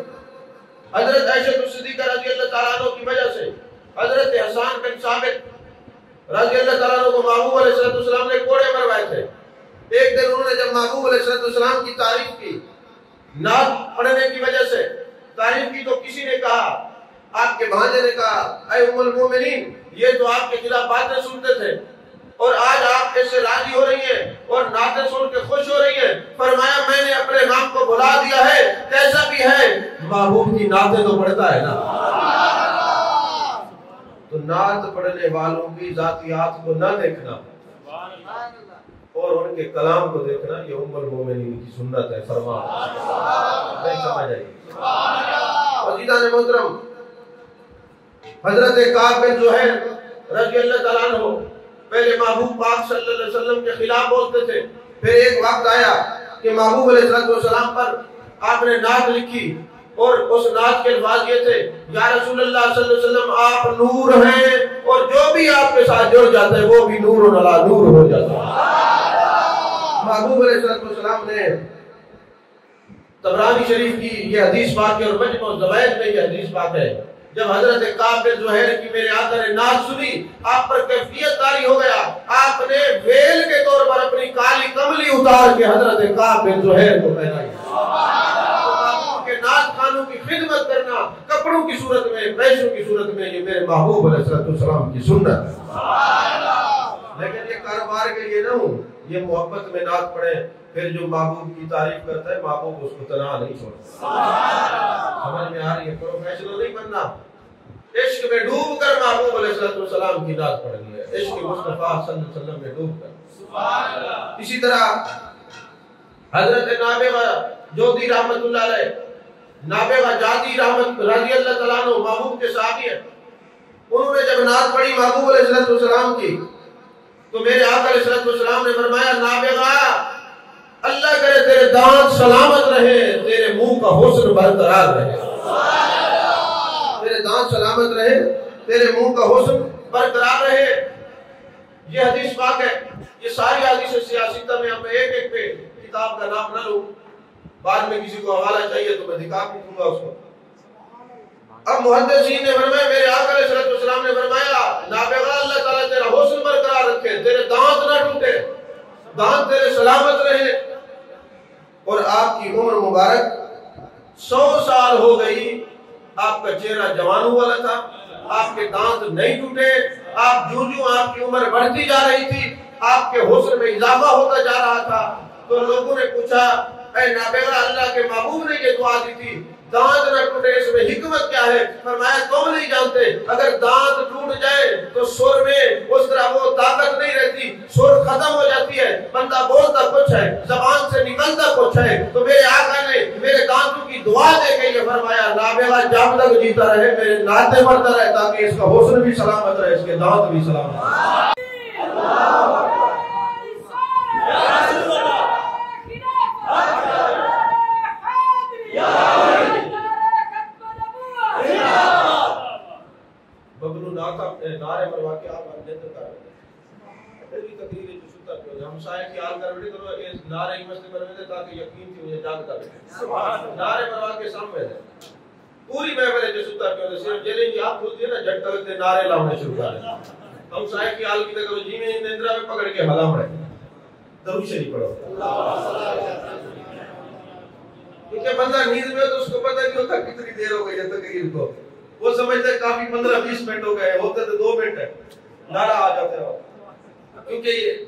حضرت عائشہ صدیقہ رضی اللہ تعالیٰ عنہ کی وجہ سے حضرت حسان بن ثابت رضی اللہ تعالیٰ عنہ کو محبوب علیہ السلام نے کوڑے مروائے تھے. ایک دن انہوں نے جب محبوب علیہ السلام کی تعریف کی، نعت پڑھنے کی وجہ سے تعریف کی، تو کسی نے کہا، آپ کے بھانجے نے کہا اے ام المومنین یہ تو آپ کے خلاف باتیں سنتے تھے اور آج آپ اس سے راضی ہو رہی ہیں اور نعتیں سن کے خوش ہو رہی ہیں. فرمایا میں نے اپنے نام کو بھلا دیا ہے، کیسا بھی ہے محبوب کی نعتیں تو پڑھتا ہے نا. تو نعت پڑھنے والوں کی ذاتیات کو نہ دیکھنا اور ان کے کلام کو دیکھنا، یہ ام المومنین کی سنت ہے. فرمان نہیں سمجھ آئی. عزیزان محترم، حضرت کعب بن زہیر رضی اللہ تعالیٰ عنہ پہلے محبوب پاک صلی اللہ علیہ وسلم کے خلاف بولتے تھے. پھر ایک وقت آیا کہ محبوب علیہ السلام پر آپ نے نعت لکھی اور اس نعت کے الفاظ یہ تھے یا رسول اللہ صلی اللہ علیہ وسلم آپ نور ہیں اور جو بھی آپ کے ساتھ جڑ جاتا ہے وہ بھی نور علی نور ہو جاتا ہے. محبوب علیہ السلام نے طبرانی شریف کی یہ حدیث پاک ہے اور مجمع الزوائد میں یہ حدیث پاک ہے. جب حضرت کعب بن زہیر کی میرے آقا نے نعت سنی، آپ پر کیفیت طاری ہو گیا. آپ نے ویل کے طور پر اپنی کالی کملی اتار کے حضرت کعب بن زہیر کو پہنائی. کے نعت خانوں کی خدمت کرنا کپڑوں کی صورت میں، پیسوں کی صورت میں، یہ میرے محبوب علیہ السلام کی سنت ہے. لیکن یہ کاروبار کے لیے نہ ہوں، یہ محبت میں نعت پڑھیں. پھر جو محبوب کی تعریف کرتا ہے محبوب اس کو تنہا نہیں چھوڑتا. سمجھ میں آ رہی ہے؟ پروفیشنل نہیں بننا، عشق میں ڈوب کر محبوب علیہ السلام کی نعت پڑھنی ہے، عشق مصطفیٰ صلی اللہ علیہ وسلم میں ڈوب کر. اسی طرح حضرت نابغہ جوتی رحمت اللہ علیہ، نابغہ جاتی رحمت رضی اللہ تعالیٰ عنہ محبوب کے صحابی ہیں. انہوں نے جب نعت پڑھی محبوب علیہ السلام کی تو میرے آقا علیہ السلام نے فرمایا نابغہ اللہ کرے تیرے دانت سلامت رہے، تیرے منہ کا حسن برقرار رہے. تیرے دانت سلامت رہے، تیرے منہ کا حسن برقرار رہے. یہ حدیث پاک ہے. یہ ساری حدیث سیاستہ میں ہم ایک ایک پہ کتاب کا نام نہ لوں، بعد میں کسی کو حوالہ چاہیے تو میں دکھا بھی دوں گا اس کو. اب محدثین نے فرمایا میرے آقا علیہ السلام نے فرمایا نابغہ اللہ تعالیٰ تیرا حسن برقرار رکھے، تیرے دانت نہ ٹوٹے، دانت تیرے سلامت رہے. اور آپ کی عمر مبارک 100 سال ہو گئی، آپ کا چہرہ جوان ہوا تھا، آپ کے دانت نہیں ٹوٹے. آپ جو آپ کی عمر بڑھتی جا رہی تھی آپ کے حسن میں اضافہ ہوتا جا رہا تھا. تو لوگوں نے پوچھا اے نابغہ اللہ کے محبوب نے یہ دعا دی تھی دانت نہ ٹوٹے، اس میں حکمت کیا ہے؟ فرمایا تم نہیں جانتے، اگر دانت ٹوٹ جائے تو سر میں اس طرح وہ طاقت نہیں رہتی، سر ختم ہو جاتی ہے، بندہ بولتا کچھ ہے، زبان سے نکلتا کچھ ہے. تو میرے آقا نے میرے دانتوں کی دعا دے کے یہ فرمایا نابغہ جب تک جیتا رہے میرے نعتیں پڑھتا رہے تاکہ اس کا حسن بھی سلامت رہے، اس کے دانت بھی سلامت رہے. ہمسائے کی حال کر بیٹھے کرو اس نعرے کی مسئلے پر میں تاکہ یقین تھی مجھے جاگتا بیٹھے نعرے بروا کے سامنے دے پوری محفل جو ستا کیوں صرف جلیں گی آپ بولتی ہے نا جھٹ کرتے نعرے لاؤنے شروع کر دیں ہمسائے کی حال کی کرو جی میں اندرا میں پکڑ کے ہلا مڑے درود شریف پڑھو کیونکہ بندہ نیند میں تو اس کو پتہ نہیں ہوتا کتنی دیر ہو گئی ہے تقریر کو وہ سمجھتا ہے کافی 15-20 منٹ ہو گئے ہوتے تو 2 منٹ ہے نعرہ آ جاتے ہو کیونکہ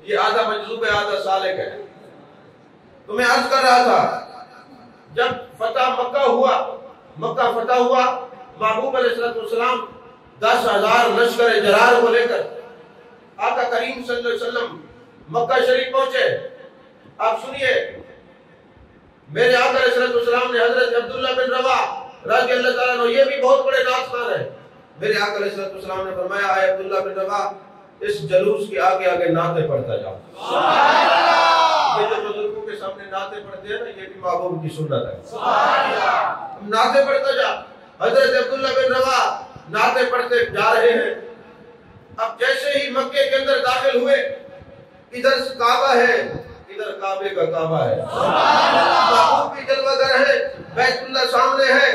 یہ آدھا مجذوب ہے آدھا سالک ہے تو میں عرض کر رہا تھا جب فتح مکہ فتح ہوا محبوب علیہ السلام 10,000 لشکر جرار کو لے کر آقا کریم صلی اللہ علیہ وسلم مکہ شریف پہنچے آپ سنیے میرے آقا علیہ السلام نے حضرت عبداللہ بن رواح رضی اللہ تعالیٰ عنہ یہ بھی بہت بڑے نعت خوان ہیں میرے آقا علیہ السلام نے فرمایا اے عبداللہ بن رواح اس جلوس کے آگے آگے نعتیں پڑھتا جاؤ یہ جو بزرگوں کے سامنے نعتیں پڑھتے ہیں نا یہ بھی محبوب کی سنت ہے نعتیں پڑھتا جا حضرت عبداللہ بن رواح نعتیں پڑھتے جا رہے ہیں اب جیسے ہی مکے کے اندر داخل ہوئے ادھر کعبہ ہے ادھر کعبے کا کعبہ ہے محبوب بھی جلوہ گر ہے بیت اللہ سامنے ہے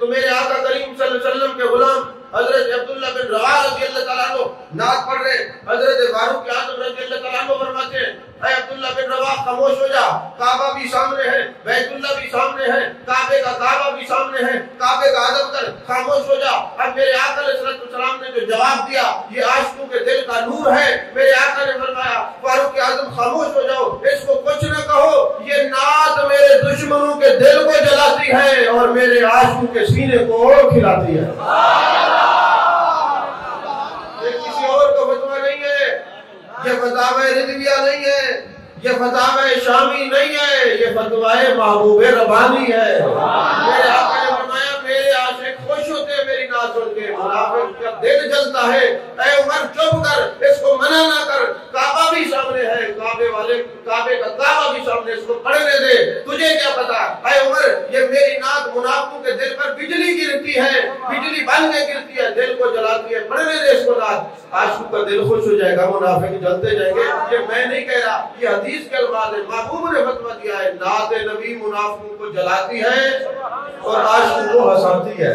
تو میرے آقا کریم صلی اللہ علیہ وسلم کے غلام حضرت عبداللہ بن رواح رضی اللہ تعالیٰ عنہ نعت پڑھ رہے حضرت فاروق اعظم رضی اللہ تعالیٰ عنہ فرماتے ہیں اے عبداللہ بن رواح خاموش ہو جا کعبہ بھی سامنے ہے بیت اللہ بھی سامنے ہے کعبے کا کعبہ بھی سامنے ہے کعبے کا ادب کر خاموش ہو جا اب میرے آقا علیہ السلام نے جو جواب دیا یہ عاشقوں کے دل کا نور ہے میرے آقا نے فرمایا فاروق اعظم خاموش ہو جاؤ اس کو کچھ نہ کہو یہ نعت میرے دشمنوں کے دل کو جلاتی ہے اور میرے عاشقوں کے سینے کو کھلاتی ہے یہ فتاوی رضویہ نہیں ہے یہ فتاوی شامی نہیں ہے یہ فتوی محبوب ربانی ہے میرے آقا نے فرمایا میرے عاشق خوش ہوتے ہیں میری نعت سن کے منافق کا دل جلتا ہے اے عمر چپ کر اس کو منع نہ کر کعبہ بھی سامنے ہے کعبے کا کعبہ بھی سامنے اس کو پڑھنے دے تجھے کیا پتا اے عمر یہ میری نعت منافقوں کے دل پر بجلی گرتی ہے بجلی بن کے گرتی ہے دل کو جلاتی ہے پڑھنے دے اس کو نعت عاشق کا دل خوش ہو جائے گا منافق جلتے جائیں گے یہ میں نہیں کہہ رہا یہ حدیث کے الفاظ ہے محبوب نے فتویٰ دیا ہے نعت نبی منافقوں کو جلاتی ہے اور عاشق کو ہنساتی ہے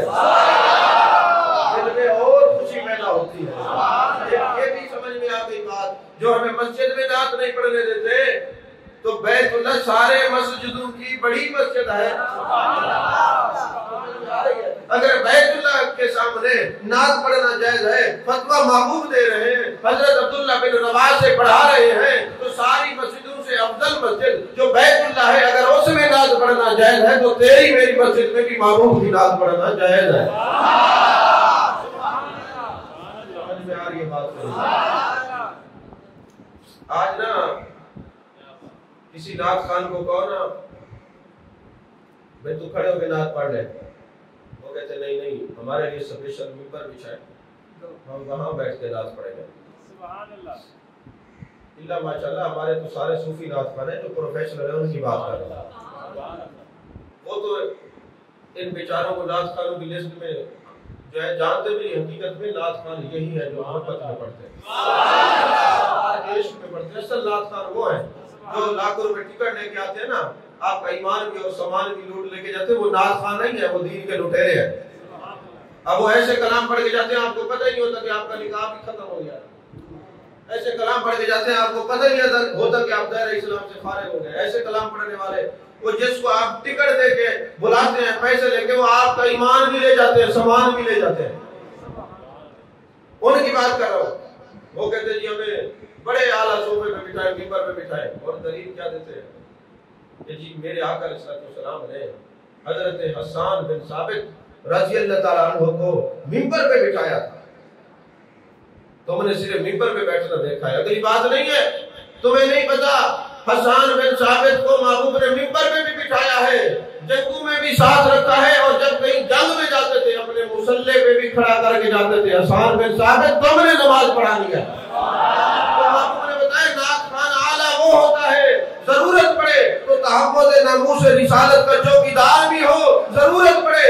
دل میں اور خوشی پیدا ہوتی ہے یہ بھی سمجھ میں آ گئی بات جو ہمیں مسجد میں نعت نہیں پڑھنے دیتے تو بیت اللہ سارے مسجدوں کی بڑی مسجد ہے اگر بیت اللہ کے سامنے نعت پڑھنا جائز ہے فتویٰ محبوب دے رہے ہیں حضرت عبداللہ بن رواح سے پڑھا رہے ہیں تو ساری مسجدوں سے افضل مسجد جو بیت اللہ ہے اگر اس میں نعت پڑھنا جائز ہے تو تیری میری مسجد میں بھی محبوب کی نعت پڑھنا جائز ہے سمجھ میں آ رہی ہے بات آج نا کسی نعت خان کو کہو نا میں تو کھڑے ہو کے نعت پڑھ لے وہ کہتے نہیں ہمارے لیے سپیشل ممبر بچھائے ہم وہاں بیٹھ کے نعت پڑھیں گے سبحان اللہ ماشاءاللہ ہمارے تو سارے صوفی نعت خان ہیں جو پروفیشنل ہیں ان کی بات کر رہے ہیں وہ تو ان بیچاروں کو نعت خانوں کی لسٹ میں جو ہے جانتے بھی حقیقت میں نعت خان یہی ہے جو محبت میں پڑھتے ہیں عشق میں پڑھتے ہیں اصل نعت خان وہ ہیں جو لاکھوں روپے ٹکٹ لے کے آتے ہیں نا آپ کا ایمان بھی اور سامان بھی لوٹ لے کے جاتے ہیں وہ نعت خان نہیں ہے وہ دین کے لٹیرے ہیں اب وہ ایسے کلام پڑھ کے جاتے ہیں آپ کو پتہ ہی نہیں ہوتا کہ آپ کا نکاح بھی ختم ہو گیا ایسے کلام پڑھ کے جاتے ہیں آپ کو پتہ ہی نہیں ہوتا کہ آپ دائرہ اسلام سے فارغ ہو گئے ایسے کلام پڑھنے والے وہ جس کو آپ ٹکٹ دے کے بلاتے ہیں پیسے لے کے وہ آپ کا ایمان بھی لے جاتے ہیں سامان بھی لے جاتے ہیں ان کی بات کر رہا ہوں وہ کہتے ہیں جی ہمیں بڑے اعلیٰ صوفے پہ بٹھائے ممبر پہ بٹھائے اور دلیل کیا دیتے ہیں کہ جی میرے آقا علیہ السلام نے حضرت حسان بن ثابت رضی اللہ تعالیٰ عنہ کو ممبر پہ بٹھایا تھا تم نے صرف ممبر پہ بیٹھنا دیکھا ہے اگلی بات نہیں ہے تمہیں نہیں پتا حسان بن ثابت کو محبوب نے ممبر پہ بھی بٹھایا ہے جنگوں میں بھی ساتھ رکھا ہے اور جب کہیں جنگ میں جاتے تھے اپنے مسلح پہ بھی کھڑا کر کے جاتے تھے حسان بن ثابت تم نے نماز پڑھانی ہے وہ ہوتا ہے ضرورت پڑے تو تحفظ ناموس رسالت کا چوکیدار بھی ہو ضرورت پڑے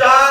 4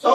100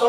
100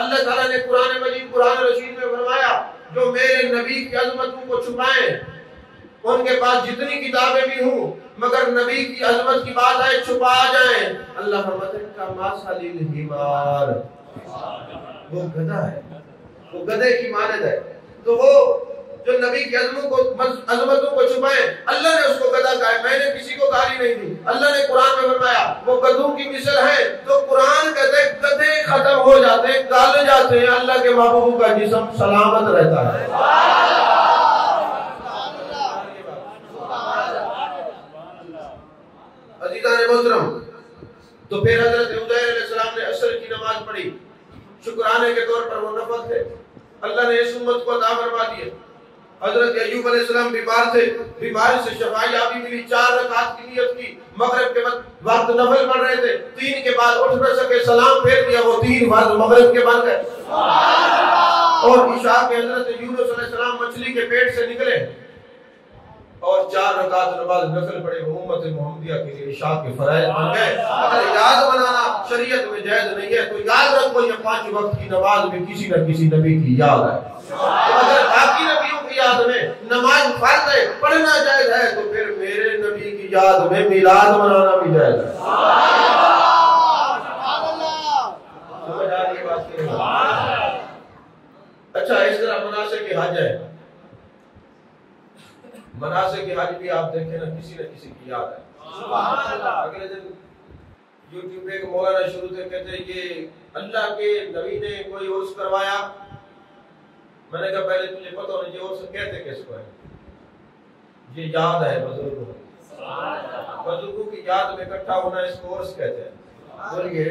اللہ تعالیٰ نے قرآن مجید قرآن رشید میں فرمایا جو میرے نبی کی عظمتوں کو چھپائیں ان کے پاس جتنی کتابیں بھی ہوں مگر نبی کی عظمت کی بات آئے چھپا جائیں. اللہ فرماتے ہیں کمثل الحمار، وہ گدھا ہے، وہ گدھے کی مانند ہے. تو وہ جو نبی کی عظمتوں کو چھپائے اللہ نے اس کو گدھا کہا ہے. میں نے کسی کو گالی نہیں دی. اللہ نے قرآن میں فرمایا وہ گدھوں کی مثل ہے. تو قرآن کہتے ہیں گدھے ختم ہو جاتے ہیں، گالے جاتے ہیں، اللہ کے محبوب کا جسم سلامت رہتا ہے. عزیزان محترم، تو پھر حضرت عزیر علیہ السلام نے عصر کی نماز پڑھی، شکرانے کے طور پر وہ نفل تھے. اللہ نے اس امت کو عطا فرما دیا. حضرت ایوب علیہ السلام بیمار تھے، بیماری سے شفا یابی ملی. 4 رکعت کی نیت کی، مغرب کے وقت نفل پڑھ رہے تھے، 3 کے بعد اٹھ نہ سکے، سلام پھیر دیا، وہ 3 بعد مغرب کے بن گئے. اور عشاء کے حضرت یونس علیہ السلام مچھلی کے پیٹ سے نکلے اور 4 رکعت نماز نفل پڑھے. وہ امت محمدیہ کے لیے عشاء کے فرائض بن گئے. اگر یاد بنانا شریعت میں جائز نہیں ہے تو یاد رکھو یہ 5 وقت کی نماز میں کسی نہ کسی نبی کی یاد ہے. اگر باقی نبیوں کی یاد میں نماز فرض ہے، پڑھنا جائز ہے، تو پھر میرے نبی کی یاد میں میلاد منانا بھی جائز ہے. سمجھ آ رہی بات کی؟ اچھا، اس طرح مناسک حج ہے. مناسک حج بھی آپ دیکھیں نا کسی نہ کسی کی یاد ہے. اگلے دن یوٹیوب پہ ایک مولانا شروع سے کہتے ہیں یہ اللہ کے نبی نے کوئی عرس کروایا. میں نے کہا پہلے تجھے پتہ ہونا چاہیے عرس کہتے کس کو ہے. یہ یاد ہے بزرگوں کی، بزرگوں کی یاد میں اکٹھا ہونا اس کو عرس کہتے ہیں. بولیے،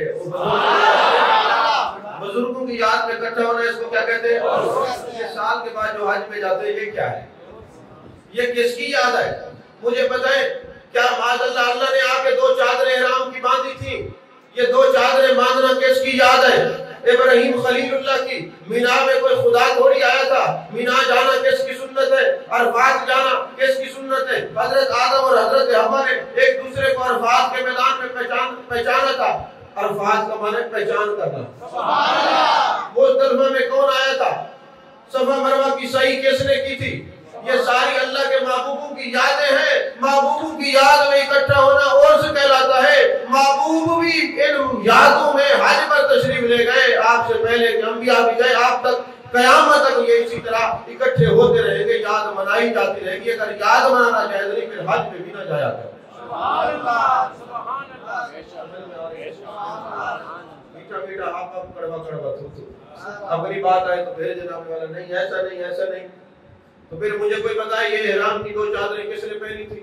بزرگوں کی یاد میں اکٹھا ہونا اس کو کیا کہتے ہیں؟ یہ سال کے بعد جو حج پہ جاتے ہیں یہ کیا ہے؟ یہ کس کی یاد ہے؟ مجھے بتائیں، کیا معاذ اللہ اللہ نے آ کے 2 چادریں احرام کی باندھی تھی؟ یہ 2 چادریں باندھنا کس کی یاد ہے؟ ابراہیم خلیل اللہ کی. مینا میں کوئی خدا تھوڑی آیا تھا. مینا جانا کس کی سنت ہے؟ عرفات جانا کس کی سنت ہے؟ حضرت آدم اور حضرت حوا نے ایک دوسرے کو عرفات کے میدان میں پہچانا تھا. عرفات کا معنی پہچان کرنا. مزدلفہ میں کون آیا تھا؟ صفا مروہ کی سعی کس نے کی تھی؟ یہ ساری اللہ کے محبوبوں کی یادیں ہیں. محبوبوں کی یاد میں اکٹھا ہونا عرس کہلاتا ہے. محبوب بھی ان یادوں میں حج پر تشریف لے گئے. آپ سے پہلے کہ انبیاء بھی گئے، آپ تک قیامت تک یہ اسی طرح اکٹھے ہوتے رہیں گے، یاد منائی جاتی رہے گی. اگر یاد منانا جائز نہیں پھر حج میں بھی نہ جایا کرے. سبحان اللہ، سبحان اللہ. میٹھا میٹھا آپ کڑوا کڑوا تھو. اپنی بات آئے تو بھیج دینا والا نہیں، ایسا نہیں، ایسا نہیں. تو پھر مجھے کوئی بتائے یہ احرام کی 2 چادریں کس نے پہنی تھی؟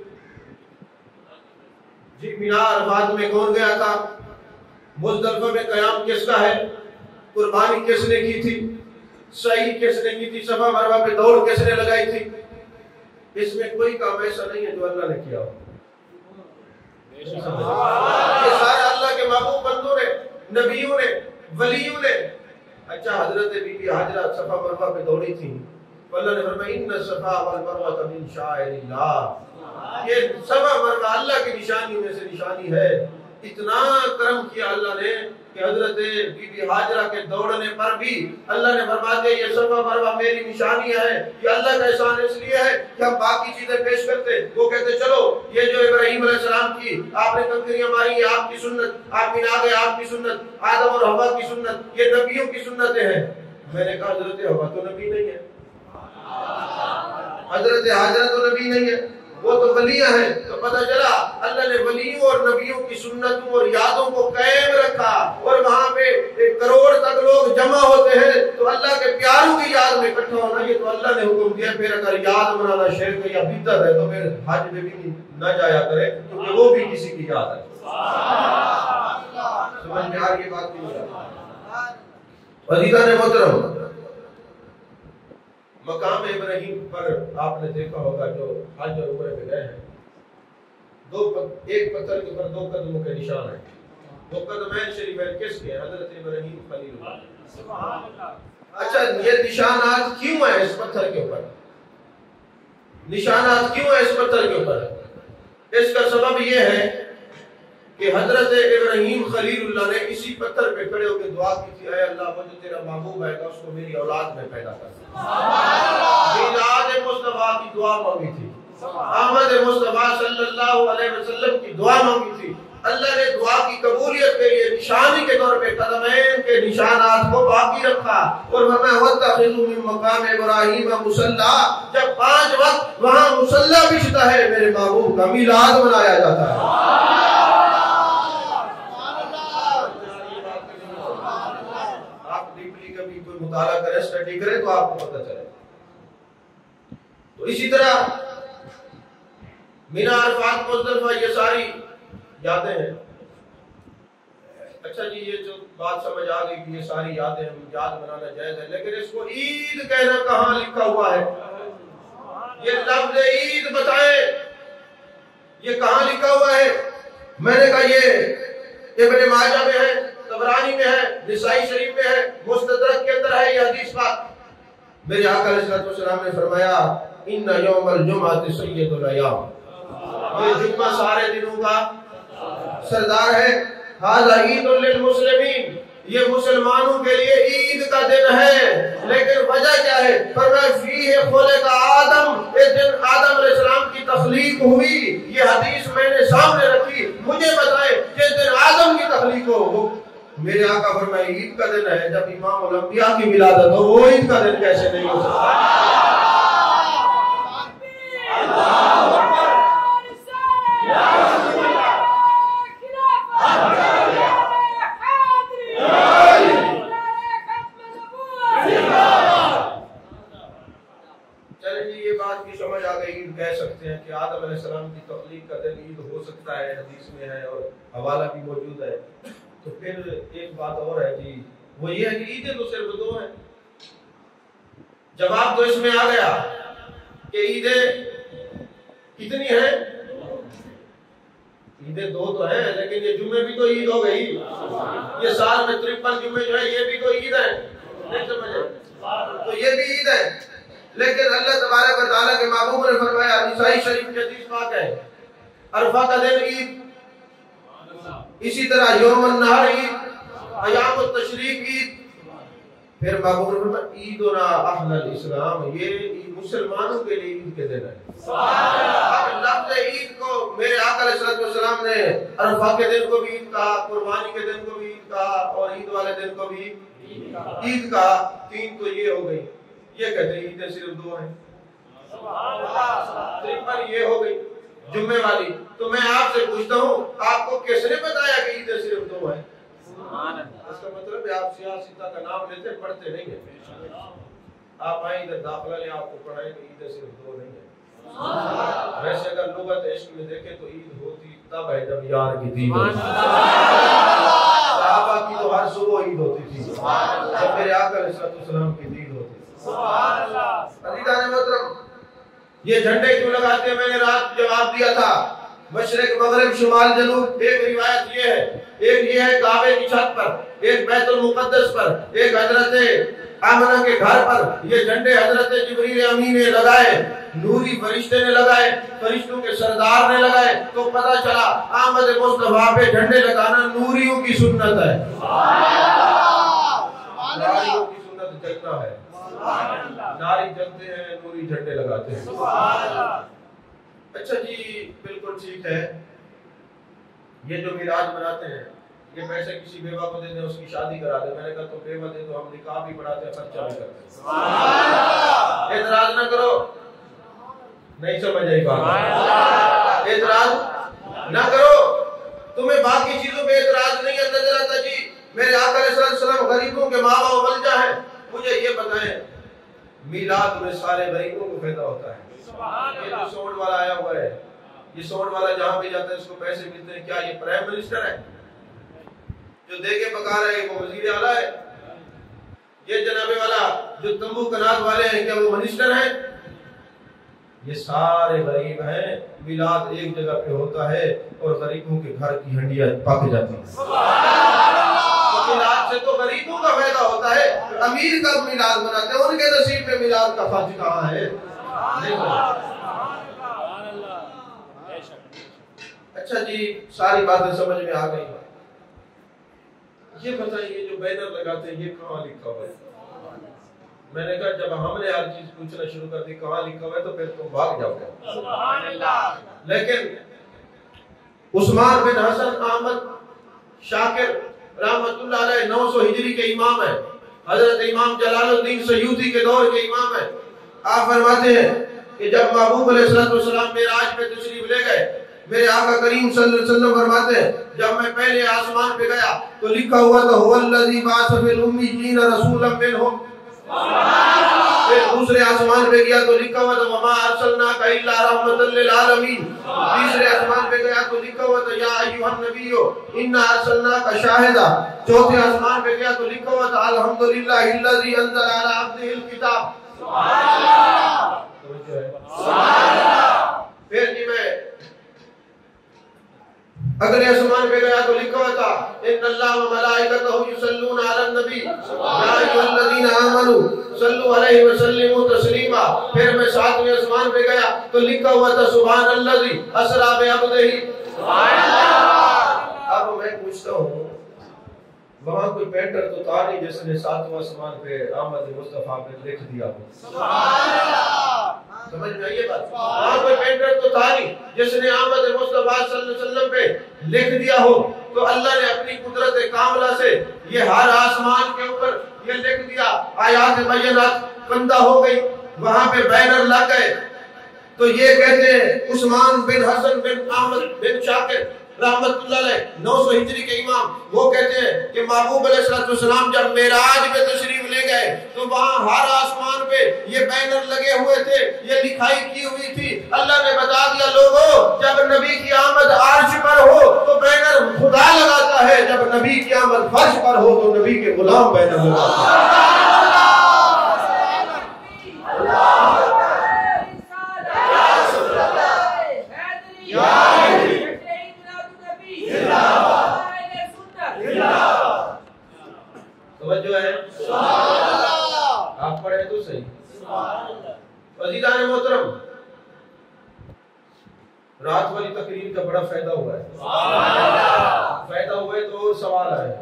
جی مینا عرفات میں کون گیا تھا؟ مزدلفہ میں قیام کس کا ہے؟ قربانی کس نے کی تھی؟ سعی کس نے کی تھی؟ صفا مروہ پہ دوڑ کس نے لگائی تھی؟ اس میں کوئی کام ایسا نہیں ہے جو اللہ نے کیا ہو. یہ سارے اللہ کے محبوب بندوں نے، نبیوں نے، ولیوں نے. اچھا، حضرت بی بی ہاجرہ صفا مروہ پہ دوڑی تھی. اللہ نے فرمایا ان الصفا والمروہ من شعائر اللہ. یہ صفا مروہ اللہ کی نشانی میں سے نشانی ہے. اتنا کرم کیا اللہ نے کہ حضرت بی بی ہاجرہ کے دوڑنے پر بھی اللہ نے فرما دیا یہ صفا مروہ میری نشانی ہے. یہ اللہ کا احسان اس لیے ہے کہ ہم باقی چیزیں پیش کرتے، وہ کہتے چلو یہ جو ابراہیم علیہ السلام کی آپ نے کنکریاں ماری یہ آپ کی سنت، آپ مینا گئے آپ کی سنت، آدم اور حوا کی سنت، یہ نبیوں کی سنتیں ہیں. میں نے کہا حضرت حوا تو نبی نہیں ہے، حضرت حاجرہ تو نبی نہیں ہے، وہ تو ولیاں ہیں. تو پتہ چلا اللہ نے ولیوں اور نبیوں کی سنتوں اور یادوں کو قائم رکھا. اور وہاں پہ 1 کروڑ تک لوگ جمع ہوتے ہیں تو اللہ کے پیاروں کی یاد میں اکٹھا ہونا یہ تو اللہ نے حکم دیا. پھر اگر یاد منانا شرک یا بدعت ہے تو پھر حج میں بھی نہ جایا کرے کیونکہ وہ بھی کسی کی یاد ہے. سمجھ میں آ رہی بات نہیں؟ عزیزان محترم، مقام ابراہیم پر آپ نے دیکھا ہوگا جو حج اور عمرے پہ گئے ہیں، ایک پتھر کے اوپر 2 قدموں کے نشان ہیں. 2 قدمین شریفین کس کے؟ حضرت ابراہیم خلیل اللہ. سبحان اللہ. اچھا، یہ نشانات کیوں ہیں اس پتھر کے اوپر؟ نشانات کیوں ہیں اس پتھر کے اوپر؟ اس کا سبب یہ ہے کہ حضرت ابراہیم خلیل اللہ نے اسی پتھر پہ کھڑے ہو کے دعا کی تھی، اے اللہ وہ جو تیرا محبوب ہے اس کو میری اولاد میں پیدا کر۔ میلاد مصطفیٰ کی دعا مانگی تھی، احمد مصطفیٰ صلی اللہ علیہ وسلم کی دعا مانگی تھی۔ اللہ نے دعا کی قبولیت کے لیے نشانی کے طور پہ قدمین کے نشانات کو باقی رکھا اور فرمایا وَاتَّخِذُوا مِن مَّقَامِ إِبْرَاهِيمَ مُصَلًّى، جب 5 وقت وہاں مصلی بچھتا ہے میرے محبوب کا میلاد منایا جاتا ہے۔ آپ ڈیپلی کبھی کوئی مطالعہ کرے، اسٹڈی کرے تو آپ کو پتہ چلے۔ تو اسی طرح مینا، عرفات، مزدلفہ، یہ ساری یادیں ہیں۔ اچھا جی، یہ جو بات سمجھ آ گئی کہ یہ ساری یادیں ہم یاد بنانا جائز ہے، لیکن اس کو عید کہنا کہاں لکھا ہوا ہے؟ یہ لفظ عید بتائیں یہ کہاں لکھا ہوا ہے؟ میں نے کہا یہ ابن ماجہ میں ہے، طبرانی میں ہے، نسائی شریف میں ہے، مستدرک کے اندر ہے یہ حدیث پاک۔ میرے آقا علیہ السلام نے فرمایا ان یوم الجمعہ سید الایام، یہ جمعہ سارے دنوں کا سردار ہے۔ ھذا عید للمسلمین، یہ مسلمانوں کے لیے عید کا دن ہے، لیکن وجہ کیا ہے؟ فرمایا فیہ خلق آدم، اس دن آدم علیہ السلام کی تخلیق ہوئی۔ یہ حدیث میں نے سامنے رکھی، مجھے بتائیں جس دن آدم کی تخلیق ہو، میرے آقا فرمایا عید کا دن ہے۔ جب امام الانبیاء کی ولادت ہو وہ عید کا دن کیسے نہیں ہو سکتا؟ کہہ سکتے ہیں کہ آدم علیہ السلام کی تخلیق کا دن عید ہو سکتا ہے، حدیث میں ہے اور حوالہ بھی موجود ہے۔ تو پھر ایک بات اور ہے جی، وہ یہ ہے کہ عیدیں تو صرف 2 ہیں۔ جواب تو اس میں آ گیا کہ عیدیں کتنی ہیں؟ عیدیں 2 تو ہیں، لیکن یہ جمعے بھی تو عید ہو گئی۔ یہ سال میں 53 جمعے جو ہے یہ بھی تو عید ہے، نہیں سمجھے؟ تو یہ بھی عید ہے، لیکن اللہ تبارک و تعالیٰ کے محبوب نے فرمایا، نسائی شریف کی حدیث پاک ہے، عرفہ کا دن عید، اسی طرح یوم النحر عید، ایام التشریق عید۔ پھر محبوب نے فرمایا عیدنا اہل الاسلام، یہ مسلمانوں کے لیے عید کے دن ہے۔ اب لفظ عید کو میرے آقا علیہ السلام نے عرفہ کے دن کو بھی عید کہا، قربانی کے دن کو بھی عید کہا، اور عید والے دن کو بھی عید کہا۔ 3 تو یہ ہو گئی۔ یہ کہتے ہیں عیدیں صرف 2 ہیں، صرف یہ ہو گئی جمعے والی۔ تو میں آپ سے پوچھتا ہوں، آپ کو کس نے بتایا کہ عیدیں صرف 2 ہیں؟ اس کا مطلب ہے آپ سیاستہ کا نام لیتے پڑھتے نہیں ہیں۔ آپ آئیں ادھر داخلہ لیں، آپ کو پڑھائیں کہ عیدیں صرف 2 نہیں ہیں۔ ویسے اگر لغت عشق میں دیکھیں تو عید ہوتی تب ہے جب یار کی دید ہوتی۔ صحابہ کی تو ہر صبح عید ہوتی تھی جب میرے آقا علیہ السلام کی دید ہوتی تھی۔ عزیزان محترم، یہ جھنڈے کیوں لگاتے ہیں؟ میں نے رات جواب دیا تھا، مشرق مغرب شمال جنوب۔ ایک روایت یہ ہے، ایک یہ ہے کعبے کی چھت پر، ایک بیت المقدس پر، ایک حضرت آمنہ کے گھر پر۔ یہ جھنڈے حضرت جبریل امین نے لگائے، نوری فرشتے نے لگائے، فرشتوں کے سردار نے لگائے، تو پتہ چلا احمد مصطفیٰ پہ جھنڈے لگانا نوریوں کی سنت ہے۔ ناریوں کی سنت جلنا ہے، ناری جلتے ہیں، نوری جھنڈے لگاتے ہیں۔ اچھا جی، بالکل ٹھیک ہے، یہ جو میراج مناتے ہیں یہ پیسے کسی بیوہ کو دے دیں، اس کی شادی کرا دیں۔ میں نے کہا تو بیوہ دے تو ہم نکاح بھی پڑھاتے ہیں، خرچہ بھی کرتے ہیں۔ اعتراض نہ کرو، نہیں سمجھ آئی بات؟ اعتراض نہ کرو، تمہیں باقی چیزوں پہ اعتراض نہیں ہے نظر آتا جی میرے آقا علیہ السلام غریبوں کے ماں باپ ملجا ہے۔ مجھے یہ بتائیں، میلاد میں سارے غریبوں کو فائدہ ہوتا ہے؟ یہ جو سوٹ والا آیا ہوا ہے، یہ سوٹ والا جہاں بھی جاتا ہے اس کو پیسے ملتے ہیں، کیا یہ پرائم منسٹر ہے؟ جو دے کے پکا رہے ہیں وہ وزیر اعلیٰ ہے؟ یہ جنابے والا جو تمبو کنات والے ہیں کیا وہ منسٹر ہیں؟ یہ سارے غریب ہیں۔ میلاد ایک جگہ پہ ہوتا ہے اور غریبوں کے گھر کی ہنڈیاں پک جاتی ہیں۔ میلاد سے تو غریبوں کا فائدہ ہوتا ہے، امیر کا میلاد مناتے ہیں، ان کے نصیب میں میلاد کا خرچ کہاں ہے؟ اچھا جی ساری باتیں سمجھ میں آ گئی. یہ بتائیے جو بینر لگاتے ہیں یہ کہاں لکھا ہوا ہے؟ میں نے کہا جب ہم نے ہر چیز پوچھنا شروع کر دی کہاں لکھا ہوا ہے تو پھر تم بھاگ جاؤ گے. لیکن عثمان بن حسن احمد شاکر رحمت اللہ علیہ 900 ہجری کے امام ہیں. حضرت امام جلال الدین سیوطی کے دور کے امام ہیں. آپ فرماتے ہیں کہ جب محبوب علیہ السلام معراج میں تشریف لے گئے, میرے آقا کریم صلی اللہ علیہ وسلم فرماتے ہیں جب میں پہلے آسمان پہ گیا تو لکھا ہوا تھا هو الذی بعث فی الامیین رسولا منہم. پھر دوسرے آسمان پہ گیا تو لکھا ہوا تھا وما ارسلناک الا رحمۃ للعالمین. تیسرے آسمان پہ گیا تو لکھا ہوا تھا یا ایھا النبی انا ارسلناک شاہدا. چوتھے آسمان پہ گیا تو لکھا ہوا تھا الحمدللہ الذی انزل علی عبدہ الکتاب. پھر جی میں اگلے آسمان پہ گیا تو لکھا ہوا تھا ان اللہ و ملائکتہ یصلون علی النبی یا ایھا الذین آمنوا صلوا علیہ وسلموا تسلیما. پھر میں ساتویں آسمان پہ گیا تو لکھا ہوا تھا سبحان الذی اسری بعبدہ. سبحان اللہ. اب میں پوچھتا ہوں وہاں کوئی پینٹر تو تھا نہیں جس نے ساتواں آسمان پہ احمد مصطفیٰ پہ لکھ دیا ہو. سبحان اللہ. سمجھ میں آئی یہ بات؟ وہاں کوئی پینٹر تو تھا نہیں جس نے احمد مصطفیٰ صلی اللہ علیہ وسلم پہ لکھ دیا ہو. تو اللہ نے اپنی قدرت کاملہ سے یہ ہر آسمان کے اوپر یہ لکھ دیا. آیات بینات کندہ ہو گئی, وہاں پہ بینر لگ گئے. تو یہ کہتے ہیں عثمان بن حسن بن احمد بن شاکر رحمت اللہ علیہ 900 ہجری کے امام, وہ کہتے ہیں کہ محبوب علیہ السلام جب معراج میں تشریف لے گئے تو وہاں ہر آسمان پہ یہ بینر لگے ہوئے تھے, یہ لکھائی کی ہوئی تھی. اللہ نے بتا دیا لوگوں جب نبی کی آمد عرش پر ہو تو بینر خدا لگاتا ہے, جب نبی کی آمد فرش پر ہو تو نبی کے غلام بینر لگاتا ہے. توجہ ہے؟ آپ پڑھیں تو صحیح. عزیزان محترم, رات والی تقریر کا بڑا فائدہ ہوا ہے. فائدہ ہوئے تو اور سوال ہے,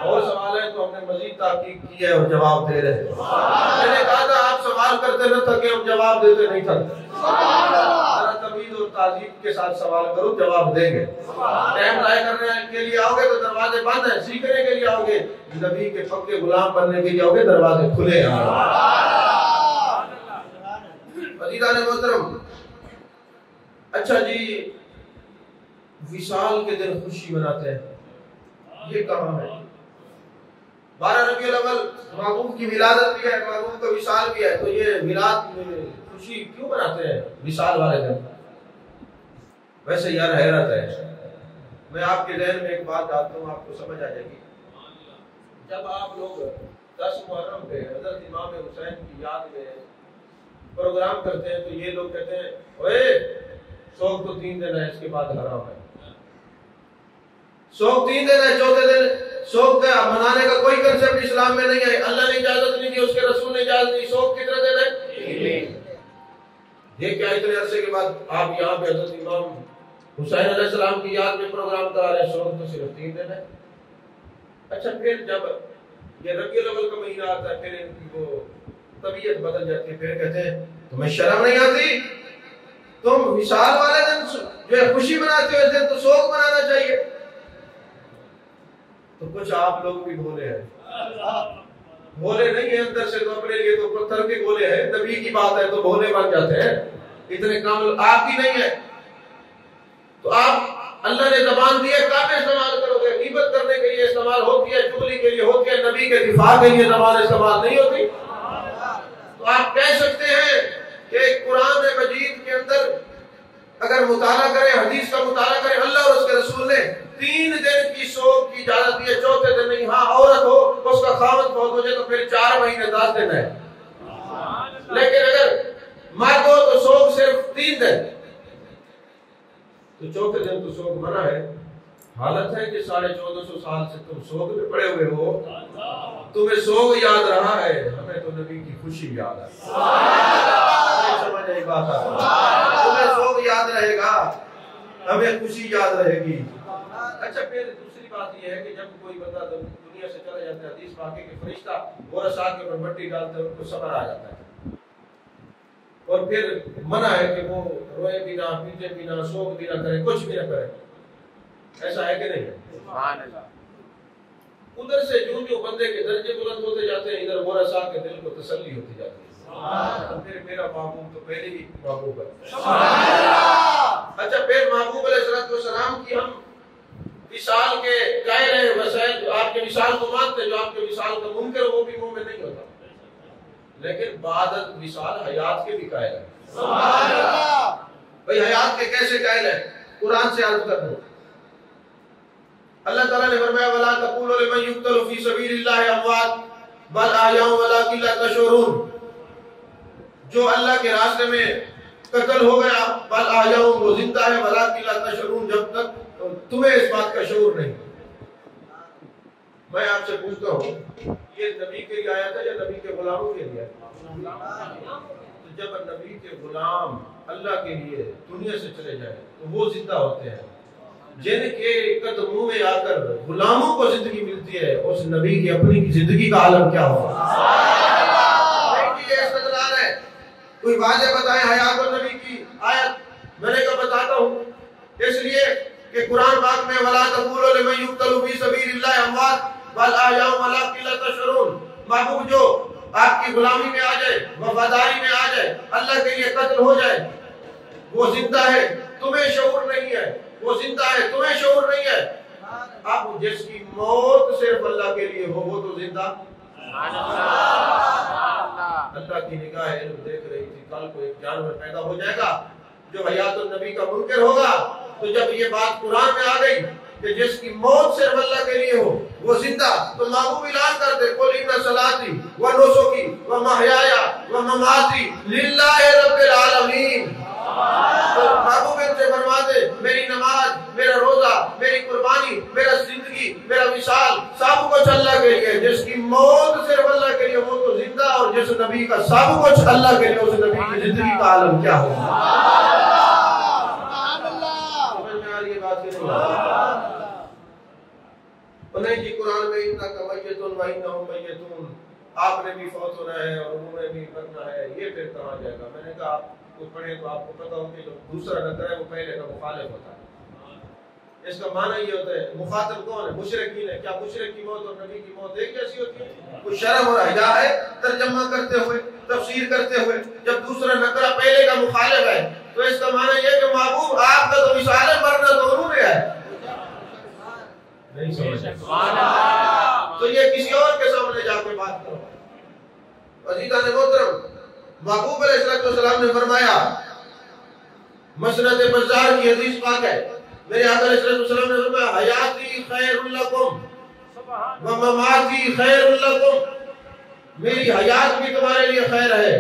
اور سوال ہے تو ہم نے مزید تحقیق کی ہے اور جواب دے رہے ہیں. میں نے کہا تھا آپ سوال کرتے نہ تھکے, ہم جواب دیتے نہیں تھکتے. ذرا تمیز اور تعظیم کے ساتھ سوال کرو, جواب دیں گے. ٹائم ضائع کرنے کے لیے آؤ گے تو دروازے بند ہیں, سیکھنے کے لیے آؤ گے, نبی کے پکے غلام بننے کے لیے آؤ گے, دروازے کھلے ہیں. عزیزان محترم, اچھا جی وصال کے دن خوشی مناتے ہیں, یہ کہاں ہے؟ 12 ربیع الاول محبوب کی ولادت بھی ہے, محبوب کا وصال بھی ہے, تو یہ میلاد میں خوشی کیوں مناتے ہیں وصال والے دن؟ ویسے یار حیرت ہے. میں آپ کے ذہن میں ایک بات ڈالتا ہوں, آپ کو سمجھ آ جائے گی. جب آپ لوگ 10 محرم پہ حضرت امام حسین کی یاد میں پروگرام کرتے ہیں تو یہ لوگ کہتے ہیں اوے سوگ تو 3 دن ہے, اس کے بعد حرام ہے. سوگ 3 دن ہے, چوتھے دن سوگ کا منانے کا کوئی کنسپٹ اسلام میں نہیں ہے. اللہ نے اجازت نہیں دی, اس کے رسول نے اجازت نہیں. سوگ کتنے دن ہے؟ یہ کیا اتنے عرصے کے بعد آپ یہاں پہ حضرت امام حسین علیہ السلام کی یاد میں پروگرام کرا رہے ہیں, سوگ تو صرف 3 دن ہے. اچھا پھر جب یہ ربیع الاول کا مہینہ آتا ہے پھر ان کی وہ طبیعت بدل جاتی ہے, پھر کہتے ہیں تمہیں شرم نہیں آتی, تم وصال والے دن جو ہے خوشی مناتے ہو, اس دن تو سوگ منانا چاہیے. تو کچھ آپ لوگ بھی بھولے ہیں. بھولے نہیں ہیں اندر سے, تو اپنے لیے تو پتھر کے گولے ہیں. نبی کی بات ہے تو بھولے بن جاتے ہیں. اتنے کامل آپ کی نہیں ہے. تو آپ اللہ نے زبان دی ہے, کام استعمال کرو گے. غیبت کرنے کے لیے استعمال ہوتی ہے, چغلی کے لیے ہوتی ہے, نبی کے دفاع کے لیے زبان استعمال نہیں ہوتی. تو آپ کہہ سکتے ہیں کہ قرآن مجید کے اندر اگر مطالعہ کریں, حدیث کا مطالعہ کریں, اللہ اور اس کے رسول نے 3 دن کی سوگ کی اجازت دی ہے, چوتھے دن نہیں. ہاں عورت ہو, اس کا خاوند فوت ہو جائے تو پھر 4 مہینے 10 دن ہے. لیکن اگر مرد ہو تو سوگ صرف 3 دن. تو چوتھے دن تو سوگ منع ہے. حالت ہے کہ 1450 سال سے تم سوگ میں پڑے ہوئے ہو, تمہیں سوگ یاد رہا ہے, ہمیں تو نبی کی خوشی یاد ہے. سمجھ نہیں بات ہے, تمہیں سوگ یاد رہے گا. ہمیں خوشی یاد رہے گی۔ اچھا پھر دوسری بات یہ ہے کہ جب کوئی بندہ دنیا سے چلا جاتا ہے، حدیث پاک ہے کہ فرشتہ ورثہ کے اوپر مٹی ڈالتے ہیں، ان کو صبر آ جاتا ہے، اور پھر منع ہے کہ وہ روئے بھی نہ، پیٹے بھی نہ، سوگ بھی نہ کرے، کچھ بھی نہ کرے۔ ایسا ہے کہ نہیں ہے؟ سبحان اللہ۔ ادھر سے جو بندے کے درجے بلند ہوتے جاتے ہیں، ادھر ورثہ کے دل کو تسلی ہوتی جاتی ہے، پھر میرا محبوب تو پہلے ہی محبوب ہے۔ اچھا پھر محبوب علیہ السلام کی ہم مثال کے قائل ہیں، وسائل جو آپ کے مثال کو مانتے ہیں، جو آپ کے مثال کا منکر وہ بھی مومن نہیں ہوتا، لیکن بعد مثال حیات کے بھی قائل ہیں۔ سبحان اللہ۔ بھئی حیات کے کیسے قائل ہیں؟ قرآن سے عرض کر دوں۔ اللہ تعالیٰ نے فرمایا وَلَا تَقُولُوا لِمَن يُقْتَلُ فِي سَبِيلِ اللَّهِ أَمْوَاتٌ بَلْ أَحْيَاءٌ وَلَٰكِن لَّا تَشْعُرُونَ، جو اللہ کے راستے میں قتل ہو گیا، بل أَحْيَاءٌ وہ زندہ ہے، وَلَٰكِن لَّا تَشْعُرُونَ جب تک تمہیں اس بات کا شعور نہیں۔ میں آپ سے پوچھتا ہوں یہ نبی کے لیے آیا تھا یا نبی کے غلاموں کے لیے؟ تو جب نبی کے غلام اللہ کے لیے دنیا سے چلے جائیں تو وہ زندہ ہوتے ہیں، جن کے قدموں میں آ کر غلاموں کو زندگی ملتی ہے، اس نبی کی اپنی زندگی کا عالم کیا ہوگا؟ یہ استدلال ہے۔ کوئی واضح بتائے حیات النبی کی آیت؟ میں نے کہا بتاتا ہوں، اس لیے کہ قرآن پاک میں وَلَا تَقُولُوا لِمَن يُقْتَلُ فِي سَبِيلِ اللَّهِ أَمْوَاتٌ بَلْ أَحْيَاءٌ وَلَٰكِن لَّا تَشْعُرُونَ۔ محبوب جو آپ کی غلامی میں آ جائے، وفاداری میں آ جائے، اللہ کے لیے قتل ہو جائے، وہ زندہ ہے، تمہیں شعور نہیں ہے، وہ زندہ ہے، تمہیں شعور نہیں ہے۔ اب جس کی موت صرف اللہ کے لیے ہو وہ تو زندہ۔ اللہ کی نگاہ علم دیکھ رہی تھی، کل کو ایک جانور پیدا ہو جائے گا جو حیات النبی کا منکر ہوگا، تو جب یہ بات قرآن میں آ گئی کہ جس کی موت صرف اللہ کے لیے ہو وہ زندہ، تو محبوب اعلان کر دے قُلْ إِنَّ صَلَاتِي وَنُسُكِي وَمَحْيَايَ وَمَمَاتِي لِلَّهِ رَبِّ الْعَالَمِينَ۔ محبوب ان سے فرما دے میری نماز، میرا روزہ، میری قربانی، میرا زندگی، میرا وصال سب کچھ اللہ کے لیے۔ جس کی موت صرف اللہ کے لیے وہ تو زندہ، اور جس نبی کا سب کچھ اللہ کے لیے، اس نبی کی زندگی کا عالم کیا ہوگا؟ نہیں جی قرآن میں اِنَّكَ مَيِّتٌ وَإِنَّهُم مَيِّتُونَ، آپ نے بھی فوت ہونا ہے اور انہوں نے بھی مرنا ہے، یہ پھر کہاں جائے گا؟ میں نے کہا آپ کو پڑھیں تو آپ کو پتا ہو کہ جو دوسرا نظر ہے وہ پہلے کا مخالف ہوتا ہے۔ اس کا معنی یہ ہوتا ہے مخاطب کون ہے؟ مشرکین ہے۔ کیا مشرک کی موت اور نبی کی موت ایک جیسی ہوتی ہے؟ کوئی شرم اور حیا ہے ترجمہ کرتے ہوئے، تفسیر کرتے ہوئے، جب دوسرا نقرہ پہلے کا مخالف ہے تو اس کا معنی یہ کہ محبوب آپ کا تو مثال ہے، مرنا تو انہوں نے ہے۔ نہیں سمجھے؟ تو یہ کسی اور کے سامنے جا کے بات کرو۔ عزیزان محترم، محبوب علیہ السلام نے فرمایا، مسند بزار کی حدیث پاک ہے، میرے آقا علیہ السلام نے فرمایا حیاتی خیر لکم ومماتی خیر لکم، میری حیات بھی تمہارے لیے خیر ہے،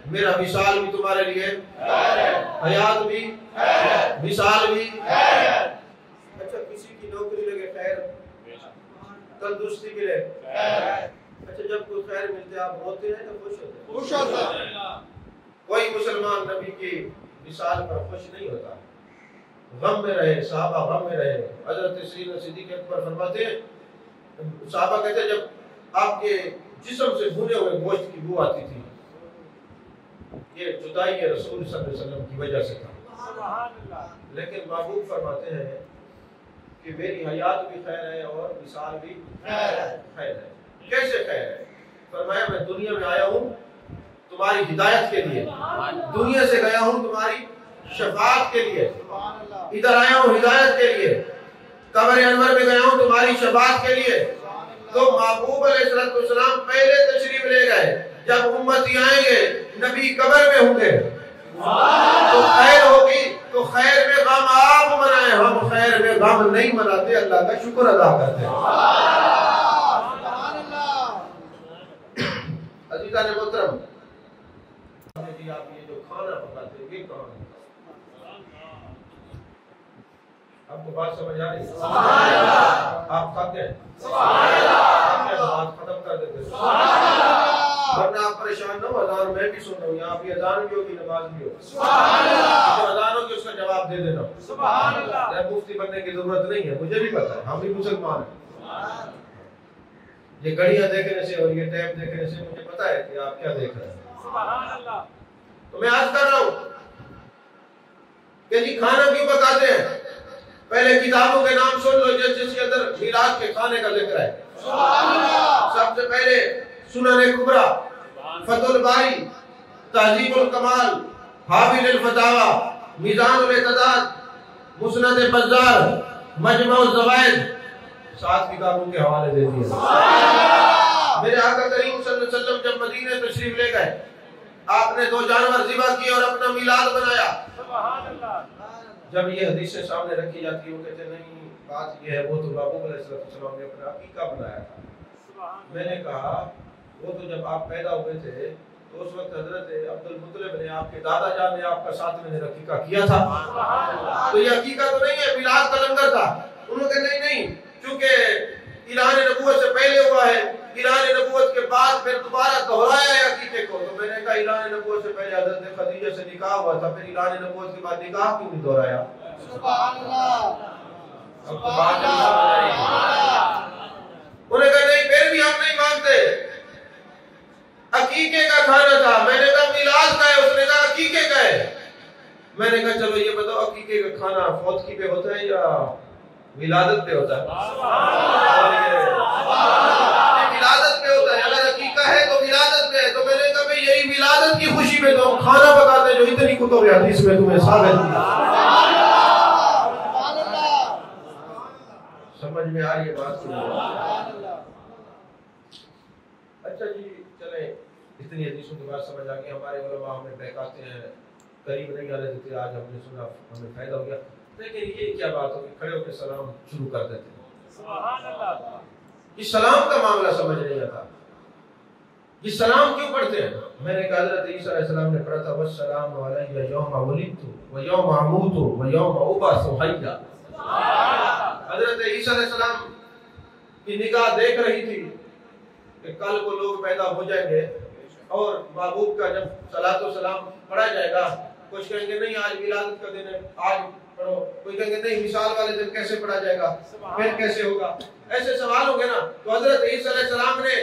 میرا مثال بھی تمہارے لیے خیر ہے۔ حیات بھی مثال بھی خیر۔ اچھا کسی کی نوکری لگے خیر، تندرستی ملے خیر، اچھا جب کوئی خیر ملتے آپ روتے ہیں تو خوش ہوتے ہیں؟ خوش ہوتا ہے۔ کوئی مسلمان نبی کی مثال پر خوش نہیں ہوتا، غم میں رہے، صحابہ غم میں رہے۔ حضرت سیدنا صدیق اکبر فرماتے ہیں، صحابہ کہتے ہیں جب آپ کے جسم سے بھنے ہوئے گوشت کی بو آتی تھی، یہ جدائی رسول صلی اللہ علیہ وسلم کی وجہ سے تھا، لیکن محبوب فرماتے ہیں کہ میری حیات بھی خیر ہے اور مثال بھی خیر ہے۔ کیسے خیر ہے؟ فرمایا میں دنیا میں آیا ہوں تمہاری ہدایت کے لیے، دنیا سے گیا ہوں تمہاری شفاعت کے لیے، ادھر آیا ہوں ہدایت کے لیے، قبر انور میں گیا ہوں تمہاری شفاعت کے لیے۔ تو محبوب علیہ السلام پہلے تشریف لے گئے، جب امتی آئیں گے نبی قبر میں ہوں گے تو خیر ہوگی، تو خیر میں غم آپ منائیں، ہم خیر میں غم نہیں مناتے، اللہ کا شکر ادا کرتے ہیں۔ عزیزان محترم، جی آپ یہ جو کھانا پکاتے ہیں یہ کہاں ہے؟ آپ کو بات سمجھ آ رہی ہے؟ آپ کھاتے ہیں، بات ختم کر دیتے ہیں۔ ورنہ آپ پریشان نہ ہو، اذان میں بھی سن رہا ہوں، یہاں بھی اذان بھی ہوگی، نماز بھی ہوگی، سبحان اللہ، جو اذان ہوگی اس کا جواب دے دینا، سبحان اللہ، مفتی بننے کی ضرورت نہیں ہے، مجھے بھی پتا ہے، ہم بھی مسلمان ہیں، یہ گھڑیاں دیکھنے سے اور یہ ٹیپ دیکھنے سے مجھے پتا ہے کہ آپ کیا دیکھ رہے ہیں، سبحان اللہ۔ تو میں عرض کر رہا ہوں کہ جی کھانا کیوں پکاتے ہیں؟ پہلے کتابوں کے نام سن لو جس کے اندر میلاد کے کھانے کا ذکر ہے، سبحان اللہ۔ سب سے پہلے سنن کبریٰ، فتح الباری، تہذیب الکمال، حاوی الفتاوی، میزان الاعتداد، مسند بزار، مجمع الزوائد، 7 کتابوں کے حوالے دے دیے۔ میرے آقا کریم صلی اللہ علیہ وسلم جب مدینہ تشریف لے گئے، آپ نے 2 جانور ذبح کیے اور اپنا میلاد بنایا، سبحان اللہ۔ جب یہ حدیثیں سامنے رکھی جاتی وہ کہتے نہیں بات یہ ہے، وہ تو یعقوب علیہ السلام نے اپنا عقیقہ بنایا تھا۔ میں نے کہا وہ تو جب آپ پیدا ہوئے تھے تو اس وقت حضرت عبد المطلب نے، آپ کے دادا جان نے آپ کا ساتھ میں عقیقہ کیا تھا، تو یہ عقیقہ تو نہیں ہے، میلاد کا لنگر تھا۔ انہوں نے کہا نہیں، چونکہ اعلان نبوت سے پہلے ہوا ہے، اعلان نبوت کے بعد پھر دوبارہ دہرایا ہے عقیقے کو۔ تو میں نے کہا اعلان نبوت سے پہلے حضرت خدیجہ سے نکاح ہوا تھا، پھر اعلان نبوت کے بعد نکاح کیوں نہیں دہرایا؟ سبحان اللہ۔ اب تو بات نہیں سمجھ آئی۔ انہوں نے کہا نہیں پھر بھی ہم نہیں مانتے، عقیقے کا کھانا تھا۔ میں نے کہا میلاد کا ہے، اس نے کہا عقیقے کا ہے۔ میں نے کہا چلو یہ بتاؤ عقیقے کا کھانا فوتگی پہ ہوتا ہے یا ولادت پہ ہوتا ہے؟ ولادت پہ ہوتا ہے، اگر عقیقہ ہے تو ولادت پہ ہے۔ تو میں نے کہا بھئی یہی ولادت کی خوشی میں تو ہم کھانا پکاتے ہیں جو اتنی کتب حدیث میں تمہیں ثابت کی۔ سمجھ میں آ رہی ہے بات کی؟ اچھا جی چلیں، اتنی حدیثوں کے بعد سمجھ آ گئی، ہمارے علماء ہمیں بہکاتے ہیں، قریب نہیں آ رہے تھے، آج ہم نے سنا ہمیں فائدہ ہو گیا۔ لیکن یہ کیا بات ہو کہ کھڑے ہو کے سلام شروع کر دیتے ہیں؟ سبحان اللہ۔ یہ سلام کا معاملہ سمجھ نہیں آتا، یہ سلام کیوں پڑھتے ہیں؟ میں نے کہا حضرت عیسیٰ علیہ السلام نے پڑھا تھا والسلام علی یوم ولدت و یوم اموت و یوم ابعث حیا۔ حضرت عیسیٰ علیہ السلام کی نگاہ دیکھ رہی تھی کہ کل کو لوگ پیدا ہو جائیں گے اور محبوب کا جب صلاۃ و سلام پڑھا جائے گا، کچھ کہیں گے نہیں آج ولادت کا دن ہے آج پڑھو، کوئی کہیں گے نہیں مثال والے دن کیسے پڑھا جائے گا، پھر کیسے ہوگا، ایسے سوال ہوں گے نا۔ تو حضرت عیسیٰ علیہ السلام نے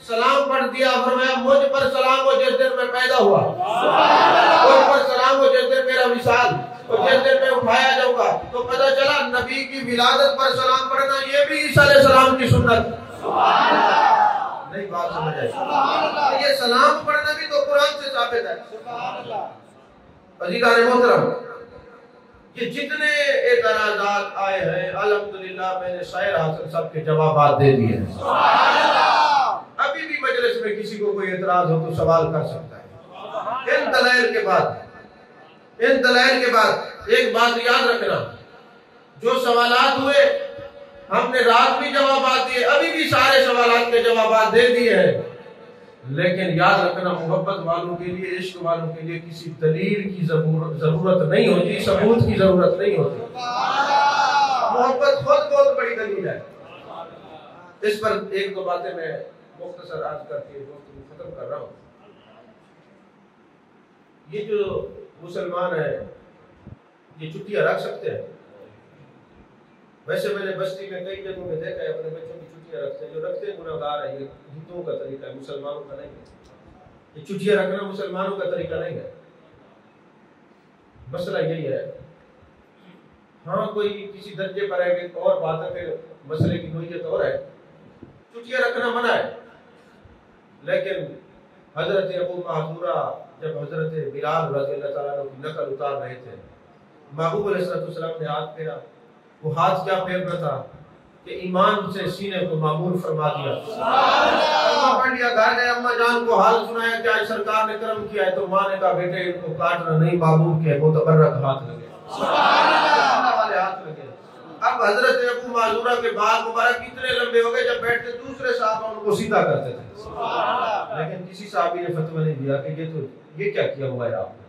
سلام پڑھ دیا، فرمایا مجھ پر سلام ہو جس دن میں پیدا ہوا، مجھ پر سلام ہو جس دن میرا مثال، اور جس دن میں اٹھایا جاؤں گا۔ تو پتہ چلا نبی کی ولادت پر سلام پڑھنا یہ بھی عیسیٰ علیہ السلام کی سنت نہیں۔ بات سمجھ آئی؟ یہ سلام پڑھنا بھی تو قرآن سے ثابت ہے۔ عزیزان محترم، یہ جتنے اعتراضات آئے ہیں الحمدللہ میں نے شاعر حاصل سب کے جوابات دے دیے ہیں۔ ابھی بھی مجلس میں کسی کو کوئی اعتراض ہو تو سوال کر سکتا ہے۔ ان دلائل کے بعد ایک بات یاد رکھنا، جو سوالات ہوئے ہم نے رات بھی جوابات دیے، ابھی بھی سارے سوالات کے جوابات دے دیے ہیں، لیکن یاد رکھنا محبت والوں کے لیے، عشق والوں کے لیے کسی دلیل کی ضرورت نہیں ہوتی، ثبوت کی ضرورت نہیں ہوتی۔ محبت خود بہت بڑی دلیل ہے۔ اس پر ایک دو باتیں میں مختصر عرض کر کے گفتگو ختم کر رہا ہوں۔ یہ جو مسلمان ہیں یہ چھٹیاں رکھ سکتے ہیں؟ ویسے میں نے بستی میں کئی جگہوں میں دیکھا ہے اپنے بچوں کی چھٹیاں رکھتے ہیں، جو رکھتے ہیں گناہ گار ہیں، یہ ہندوؤں کا طریقہ ہے، مسلمانوں کا نہیں ہے۔ یہ چھٹیاں رکھنا مسلمانوں کا طریقہ نہیں ہے۔ مسئلہ یہی ہے، ہاں کوئی کسی درجے پر ہے کہ اور بات ہے، پھر مسئلے کی نوعیت اور ہے، چھٹیاں رکھنا منع ہے۔ لیکن حضرت ابو محذورہ جب حضرت بلال رضی اللہ تعالیٰ عنہ کی نقل اتار رہے تھے، محبوب علیہ السلام نے ہاتھ پھیرا، وہ ہاتھ کیا پھیرنا تھا کہ ایمان سے سینے کو معمور فرما دیا، پڑھ لیا، گھر گئے اما جان کو حال سنایا کہ آج سرکار نے کرم کیا ہے، تو ماں نے کہا بیٹے ان کو کاٹنا نہیں، محبوب کے متبرک ہاتھ لگے، والے ہاتھ لگے۔ اب حضرت ابو معذورہ کے بال مبارک اتنے لمبے ہو گئے، جب بیٹھتے دوسرے صحابہ ان کو سیدھا کرتے تھے، لیکن کسی صحابی نے فتویٰ نہیں دیا کہ یہ کیا کیا ہوا ہے آپ نے۔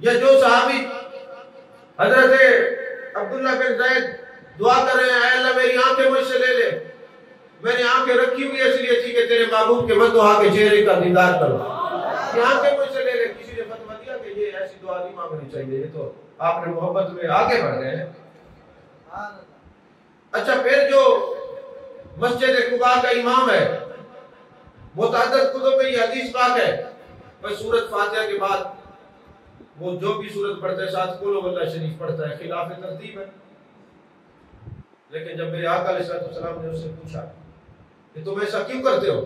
یا جو صحابی حضرت عبداللہ بن زید دعا کر رہے ہیں اے اللہ میری آنکھیں مجھ سے لے لے، میں نے آنکھیں رکھی ہوئی اس لیے تھی کہ تیرے محبوب کے بددعا کے چہرے کا دیدار کروں. یہ آنکھیں مجھ سے لے لے. کسی نے فتویٰ دیا کہ یہ ایسی دعا نہیں مانگنی چاہیے. یہ تو آپ نے محبت میں آگے بڑھ گئے ہیں. اچھا پھر جو مسجد قباء کا امام ہے, متعدد کتب میں یہ حدیث پاک ہے, بس سورۃ فاتحہ کے بعد وہ جو بھی سورت پڑھتا ہے ساتھ قل واللہ شریف پڑھتا ہے, خلاف ترتیب ہے. لیکن جب میرے آقا علیہ السلام نے اس سے پوچھا کہ تم ایسا کیوں کرتے ہو,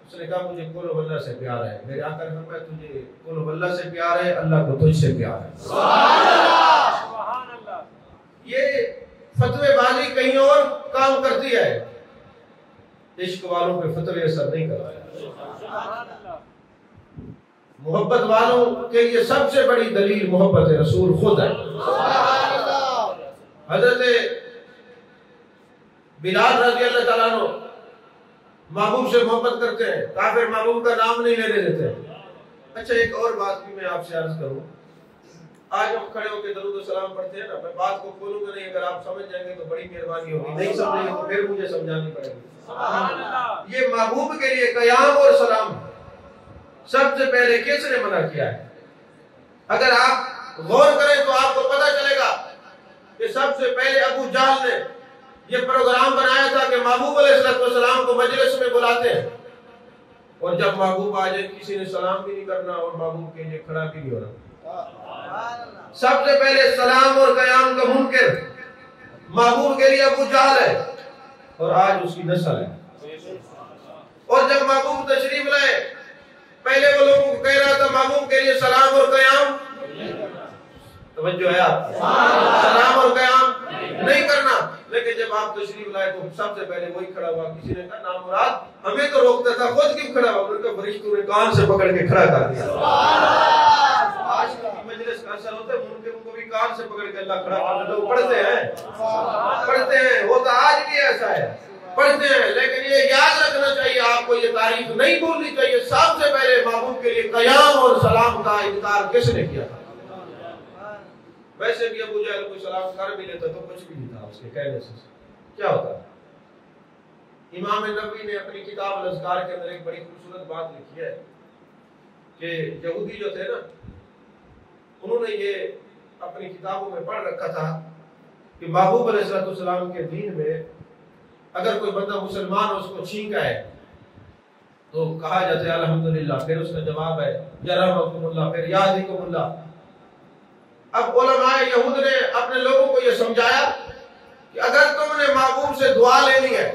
اس نے کہا مجھے قل واللہ سے پیار ہے. میرے آقا نے فرمایا تجھے قل واللہ سے پیار ہے, اللہ کو تجھ سے پیار ہے. سبحان اللہ. یہ فتوے بازی کہیں اور کام کرتی ہے, عشق والوں پہ فتوے اثر نہیں کرتے. محبت والوں کے لیے سب سے بڑی دلیل محبت رسول خود ہے. حضرت بلال رضی اللہ تعالیٰ عنہ محبوب سے محبت کرتے ہیں, کافر محبوب کا نام نہیں لینے دیتے. اچھا ایک اور بات بھی میں آپ سے عرض کروں. آج ہم کھڑے ہو کے درود و سلام پڑھتے ہیں نا, میں بات کو کھولوں گا نہیں, اگر آپ سمجھ جائیں گے تو بڑی مہربانی ہوگی, نہیں سمجھیں گے تو پھر مجھے سمجھانی پڑے گی. یہ محبوب کے لیے قیام اور سلام سب سے پہلے کس نے منع کیا ہے؟ اگر آپ غور کریں تو آپ کو پتہ چلے گا کہ سب سے پہلے ابو جہل نے یہ پروگرام بنایا تھا کہ محبوب علیہ السلام کو مجلس میں بلاتے ہیں, اور جب محبوب آ جائے کسی نے سلام بھی نہیں کرنا اور محبوب کے لیے کھڑا بھی نہیں ہونا. سب سے پہلے سلام اور قیام کا منکر محبوب کے لیے ابو جہل ہے, اور آج اس کی نسل ہے. اور جب محبوب تشریف لائے پہلے وہ لوگوں کو کہہ رہا تھا محبوب کے لیے سلام اور قیام, توجہ ہے آپ, سلام اور قیام نہیں کرنا. لیکن جب آپ تشریف لائے تو سب سے پہلے وہی کھڑا ہوا. کسی نے کہا نامراد ہمیں تو روکتا تھا, خود کیوں کھڑا ہوا؟ انہوں نے کہا فرشتوں نے کان سے پکڑ کے کھڑا کر دیا. آج کی مجلس کا اثر ہوتا ہے منکروں کو بھی کان سے پکڑ کے اللہ کھڑا کر دیتا. وہ پڑھتے ہیں, وہ تو آج بھی ایسا ہے, پڑھتے ہیں. لیکن یہ یاد رکھنا چاہیے آپ کو, یہ تاریخ نہیں بھولنی چاہیے. سب سے پہلے محبوب کے لیے قیام اور سلام کا انکار کس نے کیا تھا؟ ویسے بھی ابو جہل کو سلام کر بھی لیتا تو کچھ بھی نہیں تھا اس کے کہنے سے. کیا ہوتا ہے؟ امام نبوی نے اپنی کتاب الاذکار کے اندر ایک بڑی خوبصورت بات لکھی ہے کہ یہودی جو تھے نا, انہوں نے یہ اپنی کتابوں میں پڑھ رکھا تھا کہ محبوب علیہ السلام کے دین میں اگر کوئی بندہ مسلمان ہو اس کو چھینکا ہے تو کہا جاتا ہے الحمدللہ, پھر اس کا جواب ہے یرحمکم اللہ, پھر یہدیکم اللہ. اب علماء یہود نے اپنے لوگوں کو یہ سمجھایا کہ اگر تم نے محبوب سے دعا لینی ہے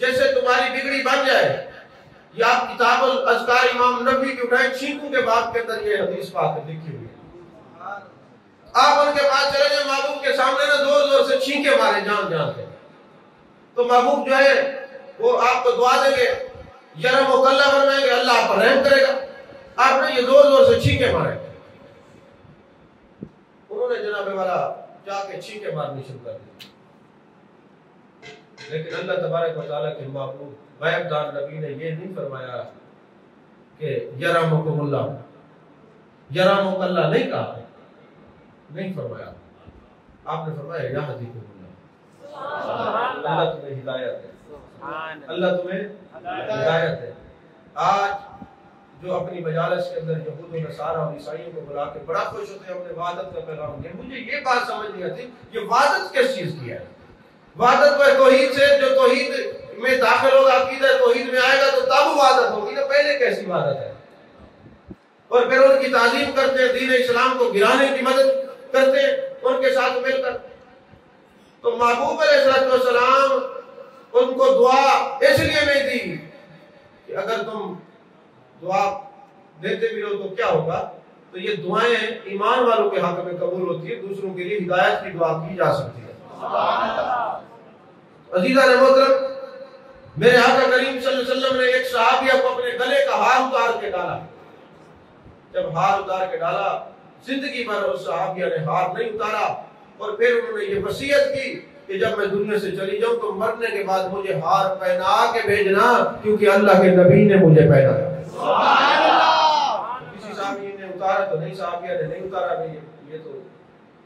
جیسے تمہاری بگڑی بن جائے, یا آپ کتاب الاذکار امام نبوی کی اٹھائیں, چھینکوں کے باب کے اندر یہ حدیث پاک لکھی ہوئی ہے. آپ ان کے پاس چلے جائیں محبوب کے سامنے نا زور زور سے چھینکے مارے جان جان کے, تو محبوب جو ہے وہ آپ کو دعا دیں گے, یرم و کلہ فرمائیں گے, اللہ آپ پر رحم کرے گا. آپ نے یہ زور زور سے چھینکے مارے. انہوں نے جناب والا جا کے چھینکے مارنی شروع کر دی. لیکن اللہ تبارک و تعالیٰ کے محبوب غیب دان نبی نے یہ نہیں فرمایا کہ یرحمکم اللہ, یرحمک اللہ نہیں کہا, نہیں فرمایا. آپ نے فرمایا یہدیکم اللہ, اللہ تمہیں ہدایت ہے, اللہ تمہیں ہدایت ہے. آج جو اپنی مجالس کے اندر یہود و نصارہ اور عیسائیوں کو بلا کے بڑا خوش ہوتے ہیں, ہم نے وحدت کا پیغام دیا. مجھے یہ بات سمجھ نہیں آتی یہ وحدت کس چیز کی ہے؟ وحدت وہ توحید سے, جو توحید میں داخل ہوگا, عقیدہ توحید میں آئے گا تو تب وحدت ہوگی نا. پہلے کیسی وحدت ہے؟ اور پھر ان کی تعظیم کرتے ہیں, دین اسلام کو گرانے کی مدد کرتے ہیں ان کے ساتھ مل کر. تو محبوب علیہ السلام ان کو دعا اس لیے نہیں دی کہ اگر تم دعا دیتے بھی ہو تو کیا ہوگا, تو یہ دعائیں ایمان والوں کے حق میں قبول ہوتی ہے, دوسروں کے لیے ہدایت کی دعا کی جا سکتی ہے. عزیزان محترم, میرے آقا کریم صلی اللہ علیہ وسلم نے ایک صحابیہ کو اپنے گلے کا ہار اتار کے ڈالا. جب ہار اتار کے ڈالا, زندگی بھر اس صحابیہ نے ہار نہیں اتارا, اور پھر انہوں نے یہ وصیت کی کہ جب میں دنیا سے چلی جاؤں تو مرنے کے بعد مجھے ہار پہنا کے بھیجنا, کیونکہ اللہ کے نبی نے مجھے پہنایا. کسی صحابی نے اتارا تو نہیں, صحابیہ نے نہیں اتارا, یہ تو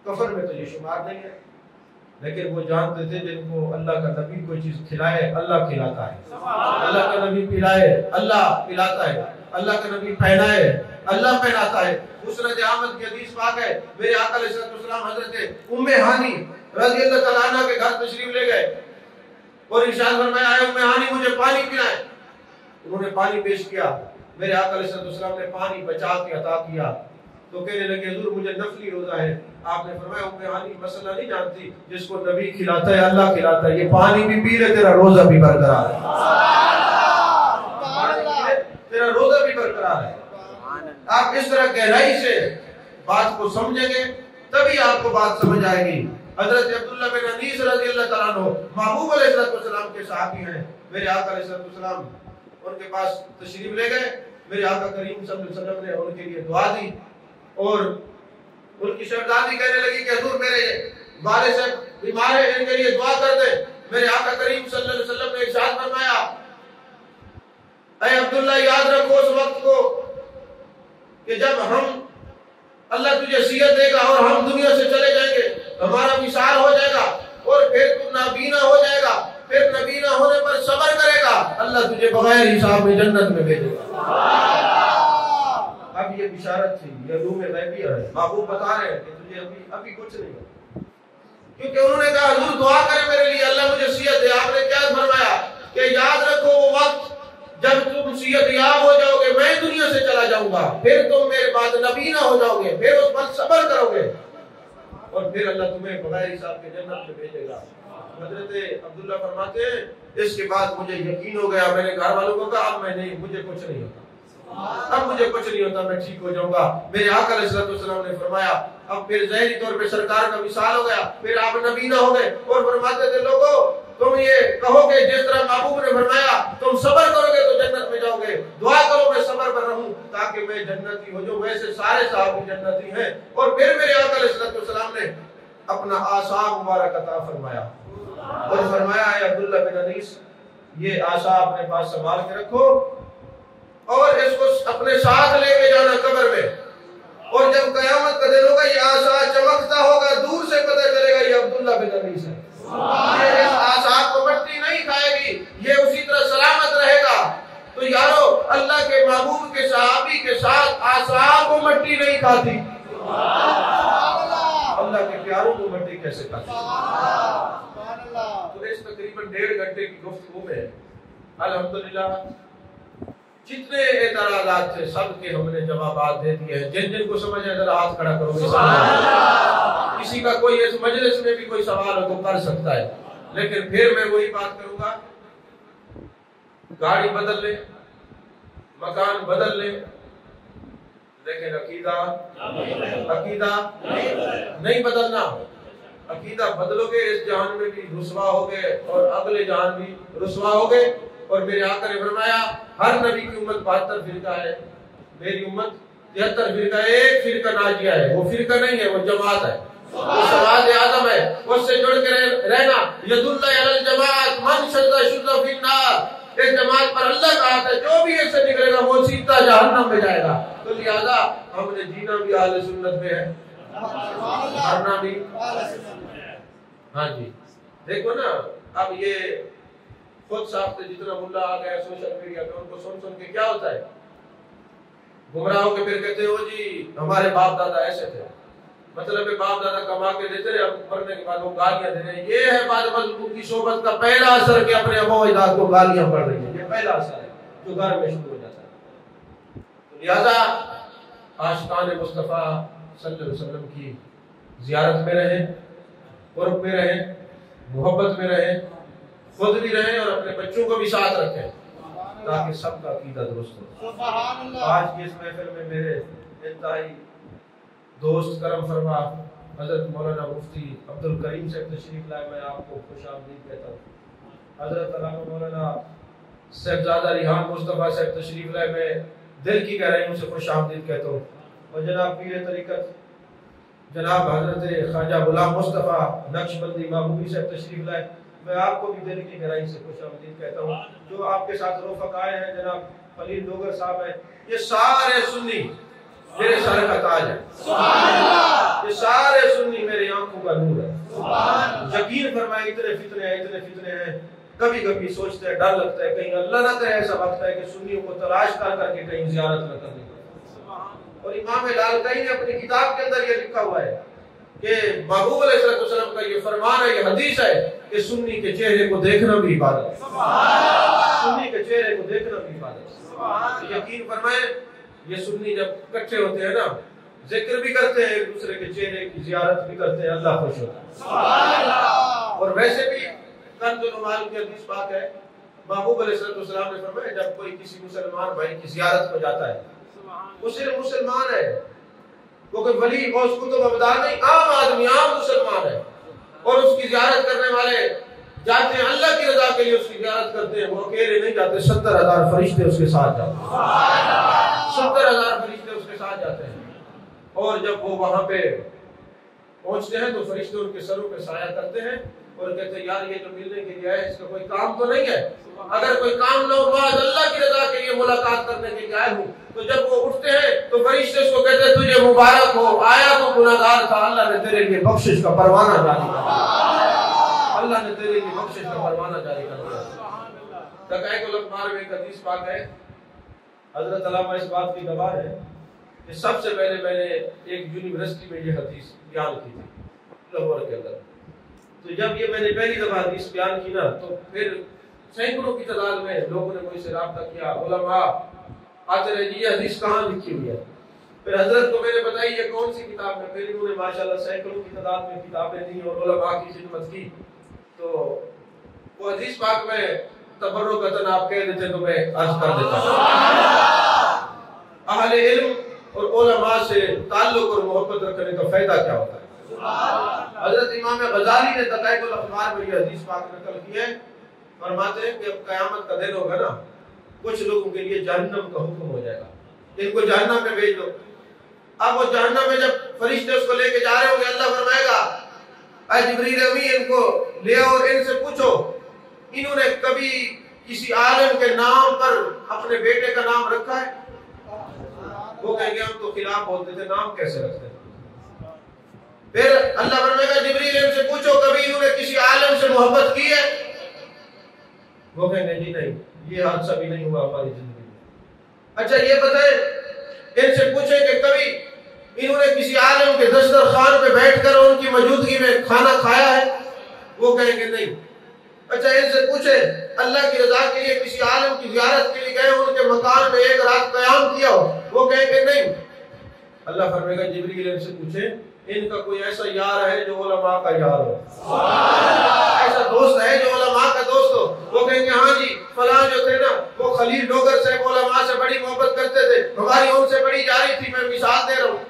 کفن میں تو یہ شمار نہیں ہے. لیکن وہ جانتے تھے جن کو اللہ کا نبی کوئی چیز کھلائے اللہ کھلاتا ہے، اللہ کا نبی پلائے اللہ پلاتا ہے، اللہ کا نبی پہنائے اللہ پہناتا ہے۔ مسند احمد کی حدیث پاک ہے، میرے آقا علیہ السلام حضرت ام ہانی رضی اللہ تعالیٰ عنہ کے گھر تشریف لے گئے اور ارشاد فرمایا اے ام ہانی مجھے پانی پلائیں۔ انہوں نے پانی پیش کیا، میرے آقا علیہ السلام نے پانی بچا کے عطا کیا تو کہنے لگے حضور مجھے نفلی روزہ ہے۔ آپ نے فرمایا ام ہانی مسئلہ نہیں جانتی، جس کو نبی کھلاتا ہے اللہ کھلاتا ہے، یہ پانی بھی پی لے تیرا روزہ بھی برقرار ہے، تیرا روزہ بھی برقرار ہے۔ آپ اس طرح گہرائی سے بات کو سمجھیں گے تبھی آپ کو بات سمجھ آئے گی۔ حضرت عبداللہ بن انیس رضی اللہ تعالیٰ عنہ محبوب علیہ السلام کے صحابی ہیں، میرے آقا علیہ السلام ان کے پاس تشریف لے گئے، میرے آقا کریم صلی اللہ علیہ وسلم نے ان کے لیے دعا دی اور ان کی شہزادی کہنے لگی کہ حضور میرے والد صاحب بیمار ہیں، ان کے لیے دعا کر دیں۔ میرے آقا کریم صلی اللہ علیہ وسلم نے ارشاد فرمایا اے عبداللہ یاد رکھو اس وقت کو کہ جب ہم اللہ تجھے صحت دے گا اور ہم دنیا سے چلے جائیں گے، ہمارا وصال ہو جائے گا اور پھر تو نابینا ہو جائے گا، پھر نابینا ہونے پر صبر کرے گا، اللہ تجھے بغیر حساب میں جنت میں بھیجے گا۔ اب یہ بشارت تھی، یہ روح میں غیبیہ ہے، محبوب بتا رہے ہیں کہ تجھے ابھی کچھ نہیں ہے، کیونکہ انہوں نے کہا حضور دعا کرے میرے لیے اللہ مجھے صحت دے۔ آپ نے کیا فرمایا کہ یاد رکھو وہ وقت جب تم صحت یاب ہو جاؤ گے میں دنیا سے چلا جاؤں گا، پھر تم میرے بعد نبینا ہو جاؤ گے، پھر اس پر صبر کرو گے اور پھر اللہ تمہیں بغیر حساب کے جنت میں بھیجے گا۔ حضرت عبداللہ فرماتے ہیں اس کے بعد مجھے یقین ہو گیا، میں نے گھر والوں کو کہا اب میں نہیں، مجھے کچھ نہیں ہوتا، اب مجھے کچھ نہیں ہوتا، میں ٹھیک ہو جاؤں گا۔ میرے آقا علیہ السلام نے فرمایا اب پھر ظاہری طور پہ سرکار کا وصال ہو گیا، پھر آپ نبینا ہو گئے اور فرماتے تھے لوگوں تم یہ کہو گے جس طرح محبوب نے فرمایا تم صبر کرو گے تو جنت میں جاؤ گے، دعا کرو میں صبر پر رہوں تاکہ میں جنتی ہو جاؤں۔ ویسے سارے صحابی جنتی ہیں۔ اور پھر میرے آقا علیہ السلام نے اپنا عصا مبارک عطا فرمایا اور فرمایا اے عبداللہ بن انیس یہ عصا اپنے پاس سنبھال کے رکھو اور اس کو اپنے ساتھ لے کے جانا قبر میں، اور جب قیامت کا دن ہوگا یہ عصا چمکتا ہوگا، دور سے پتہ چلے گا یہ عبداللہ بن انیس ہے، یہ اس عصا کو مٹی نہیں کھائے گی، یہ اسی طرح سلامت رہے گا۔ تو یارو اللہ کے محبوب کے صحابی کے ساتھ عصا کو مٹی نہیں کھاتی، اللہ کے پیاروں کو مٹی کیسے کھاتی؟ تو اس تقریباً 1.5 گھنٹے کی گفتگو میں الحمدللہ جتنے اعتراضات تھے سب کے ہم نے جوابات دے دیے ہیں۔ جن جن کو سمجھ ہے ذرا ہاتھ کھڑا کرو، کسی کا کوئی اس مجلس میں بھی کوئی سوال ہو تو کر سکتا ہے، لیکن پھر میں وہی بات کروں گا، گاڑی بدل لے مکان بدل لے لیکن عقیدہ نہیں بدلنا۔ عقیدہ بدلو گے اس جہان میں بھی رسوا ہوگے اور اگلے جہان بھی رسوا ہوگے۔ اور میرے آقا نے فرمایا ہر نبی کی امت 72 فرقہ ہے، میری امت 73 فرقہ، ایک فرقہ ناجیہ ہے، وہ فرقہ نہیں ہے، وہ جماعت ہے، وہ سواد اعظم ہے، اس سے جڑ کے رہنا۔ ید اللہ علی الجماعت من شد شد فی النار، اس جماعت پر اللہ کا ہاتھ ہے، جو بھی اس سے نکلے گا وہ سیدھا جہنم میں جائے گا۔ تو لہذا ہم نے جینا بھی اہل سنت میں ہے، مرنا بھی۔ ہاں جی دیکھو نا، اب یہ خود صاحب سے جتنا ملا آ گیا سوشل میڈیا پہ، ان کو سن کے کیا ہوتا ہے، گمراہ ہو کے پھر کہتے ہو جی ہمارے باپ دادا ایسے تھے، مطلب باپ دادا کما کے دیتے رہے، اب مرنے کے بعد وہ گالیاں دے رہے ہیں۔ یہ ہے بعد مذہب کی صحبت کا پہلا اثر کہ اپنے ابا و اجداد کو گالیاں پڑ رہی ہیں، یہ پہلا اثر ہے جو گھر میں شروع ہو جاتا ہے۔ تو لہذا عاشقان مصطفیٰ صلی اللہ علیہ وسلم کی زیارت میں رہیں، قرب میں رہیں، محبت میں رہیں، خود بھی رہیں اور اپنے بچوں کو بھی ساتھ رکھیں تاکہ سب کا عقیدہ درست ہو۔ آج کی اس محفل میں میرے انتہائی دوست کرم فرما حضرت مولانا مفتی عبد الکریم صاحب تشریف لائے، میں آپ کو خوش آمدید کہتا ہوں۔ حضرت علامہ مولانا صاحبزادہ ریحان مصطفیٰ صاحب تشریف لائے، میں دل کی گہرائیوں سے خوش آمدید کہتا ہوں۔ اور جناب پیر طریقت جناب حضرت خواجہ غلام مصطفیٰ نقشبندی محبوبی صاحب تشریف لائے، میں آپ کو بھی دل کی گہرائی سے خوش آمدید کہتا ہوں۔ جو آپ کے ساتھ رفق آئے ہیں جناب خلیل ڈوگر صاحب ہیں، یہ سارے سنی میرے سر کا تاج ہے، یہ سارے سنی میری آنکھوں کا نور ہے۔ یقین یقین فرمائے اتنے فتنے ہیں، کبھی کبھی سوچتے ہیں، ڈر لگتا ہے کہیں اللہ نہ کرے ایسا وقت ہے کہ سنیوں کو تلاش کر کے کہیں زیارت نہ کرنی پڑے۔ اور امام لالکائی نے اپنی کتاب کے اندر یہ لکھا ہوا ہے کہ محبوب علیہ السلام کا یہ فرمان ہے، یہ حدیث ہے کہ سنی کے چہرے کو دیکھنا بھی عبادت ہے، سنی کے چہرے کو دیکھنا بھی عبادت ہے۔ یقین فرمائے یہ سنی جب اکٹھے ہوتے ہیں نا، ذکر بھی کرتے ہیں، ایک دوسرے کے چہرے کی زیارت بھی کرتے ہیں، اللہ خوش ہوتا ہے۔ اور ویسے بھی کنز المعال کی حدیث پاک ہے، محبوب علیہ السلام نے فرمایا جب کوئی کسی مسلمان بھائی کی زیارت پہ جاتا ہے، وہ صرف مسلمان ہے، وہ کوئی ولی غوث قطب ابدال نہیں، عام آدمی، عام مسلمان ہے، اور اس کی زیارت کرنے والے جاتے ہیں اللہ کی رضا کے لیے، اس کی زیارت کرتے ہیں، وہ اکیلے نہیں جاتے، 70,000 فرشتے اس کے ساتھ جاتے ہیں، 70,000 فرشتے اس کے ساتھ جاتے ہیں۔ اور جب وہ وہاں پہ پہنچتے ہیں تو فرشتے ان کے سروں پہ سایہ کرتے ہیں اور کہتے ہیں یار یہ جو ملنے کے لیے آئے اس کا کوئی کام تو نہیں ہے، اگر کوئی کام نہ ہو، بعد اللہ کی رضا کے لیے ملاقات کرنے کے لیے آئے ہوں۔ تو جب وہ اٹھتے ہیں تو فرشتے اس کو کہتے ہیں تجھے مبارک ہو، آیا تو گناہگار تھا، اللہ نے تیرے لیے بخشش کا پروانہ جاری کر دیا، اللہ نے تیرے لیے بخشش کا پروانہ جاری کر دیا۔ دقائق الاخبار میں ایک حدیث پاک ہے، حضرت علامہ اس بات کی گواہ ہے کہ سب سے پہلے میں نے ایک یونیورسٹی میں یہ حدیث بیان کی تھی لاہور کے اندر، تو جب یہ میں نے پہلی دفعہ حدیث بیان کی نا تو پھر سینکڑوں کی تعداد میں لوگوں نے مجھ سے رابطہ کیا، علماء آتے رہے جی یہ حدیث کہاں لکھی ہوئی ہے، پھر حضرت کو میں نے بتائی یہ کون سی کتاب ہے، پھر انہوں نے ماشاءاللہ سینکڑوں کی تعداد میں کتابیں دی اور علماء کی خدمت کی۔ تو وہ حدیث پاک میں تبرکۃ آپ کہہ دیتے تو میں عرض کر دیتا ہوں، اہل علم اور علماء سے تعلق اور محبت رکھنے کا فائدہ کیا ہوتا ہے۔ حضرت امام غزالی نے دقائق الاخبار میں یہ حدیث پاک نقل کی ہے، فرماتے ہیں کہ اب قیامت کا دن ہوگا نا، کچھ لوگوں کے لیے جہنم کا حکم ہو جائے گا، ان کو جہنم میں بھیج دو۔ اب وہ جہنم میں جب فرشتے اس کو لے کے جا رہے ہوں گے، اللہ فرمائے گا اے جبریل امی ان کو لے آؤ اور ان سے پوچھو انہوں نے کبھی کسی عالم کے نام پر اپنے بیٹے کا نام رکھا ہے؟ وہ کہیں گے ہم تو خلاف بولتے تھے، نام کیسے رکھتے ہیں؟ پھر اللہ فرمائے گا جبریل ان سے پوچھو کبھی انہوں نے کسی عالم سے محبت کی ہے؟ وہ کہیں گے جی نہیں، یہ حادثہ بھی نہیں ہوا ہماری زندگی میں۔ اچھا یہ بتائیں ان سے پوچھیں کہ کبھی انہوں نے کسی عالم کے دسترخوان پہ بیٹھ کر ان کی موجودگی میں کھانا کھایا ہے؟ وہ کہیں گے نہیں۔ اچھا ان سے پوچھیں اللہ کی رضا کے لیے کسی عالم کی زیارت کے لیے گئے ان کے مکان میں ایک رات قیام کیا ہو؟ وہ کہیں گے نہیں۔ اللہ فرمائے گا جبریل ان سے پوچھیں ان کا کوئی ایسا یار ہے جو علماء کا یار ہو، ایسا دوست ہے جو علماء کا دوست ہو؟ وہ کہیں گے ہاں جی فلاں جو تھے نا وہ خلیل ڈوگر سے علماء سے بڑی محبت کرتے تھے، ہماری ان سے بڑی جاری تھی، میں مثال دے رہا ہوں،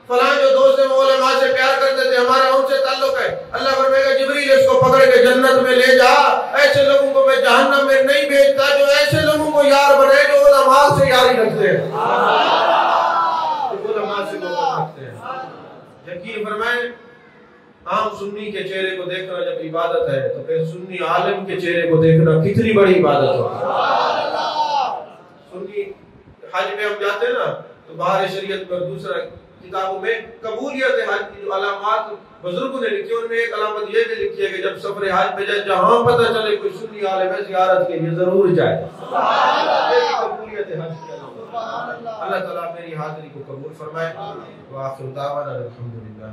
فلاں جو دوست ہیں وہ علماء سے پیار کرتے تھے، ہمارا ان سے تعلق ہے۔ اللہ فرمائے گا جبریل اس کو پکڑ کے جنت میں لے جا، ایسے لوگوں کو میں جہنم میں نہیں بھیجتا جو ایسے لوگوں کو یار بنے جو علماء سے یاری رکھتے ہیں، علماء سے محبت رکھتے ہیں۔ یقین فرمائیں عام سنی کے چہرے کو دیکھنا جب عبادت ہے تو پھر سنی عالم کے چہرے کو دیکھنا کتنی بڑی عبادت ہوتی ہے۔ سنی حج میں ہم جاتے ہیں نا تو باہر شریعت پر دوسرا کتابوں میں قبولیت حج کی جو علامات بزرگوں نے لکھی ان میں ایک علامت یہ بھی لکھی ہے کہ جب سفر حج پہ جائے جہاں پتہ چلے کوئی سنی عالم ہے زیارت کے لیے ضرور جائے، یہ قبولیت حج کی علامت۔ اللہ تعالیٰ میری حاضری کو قبول فرمائے۔ وآخر دعوانا الحمدللہ۔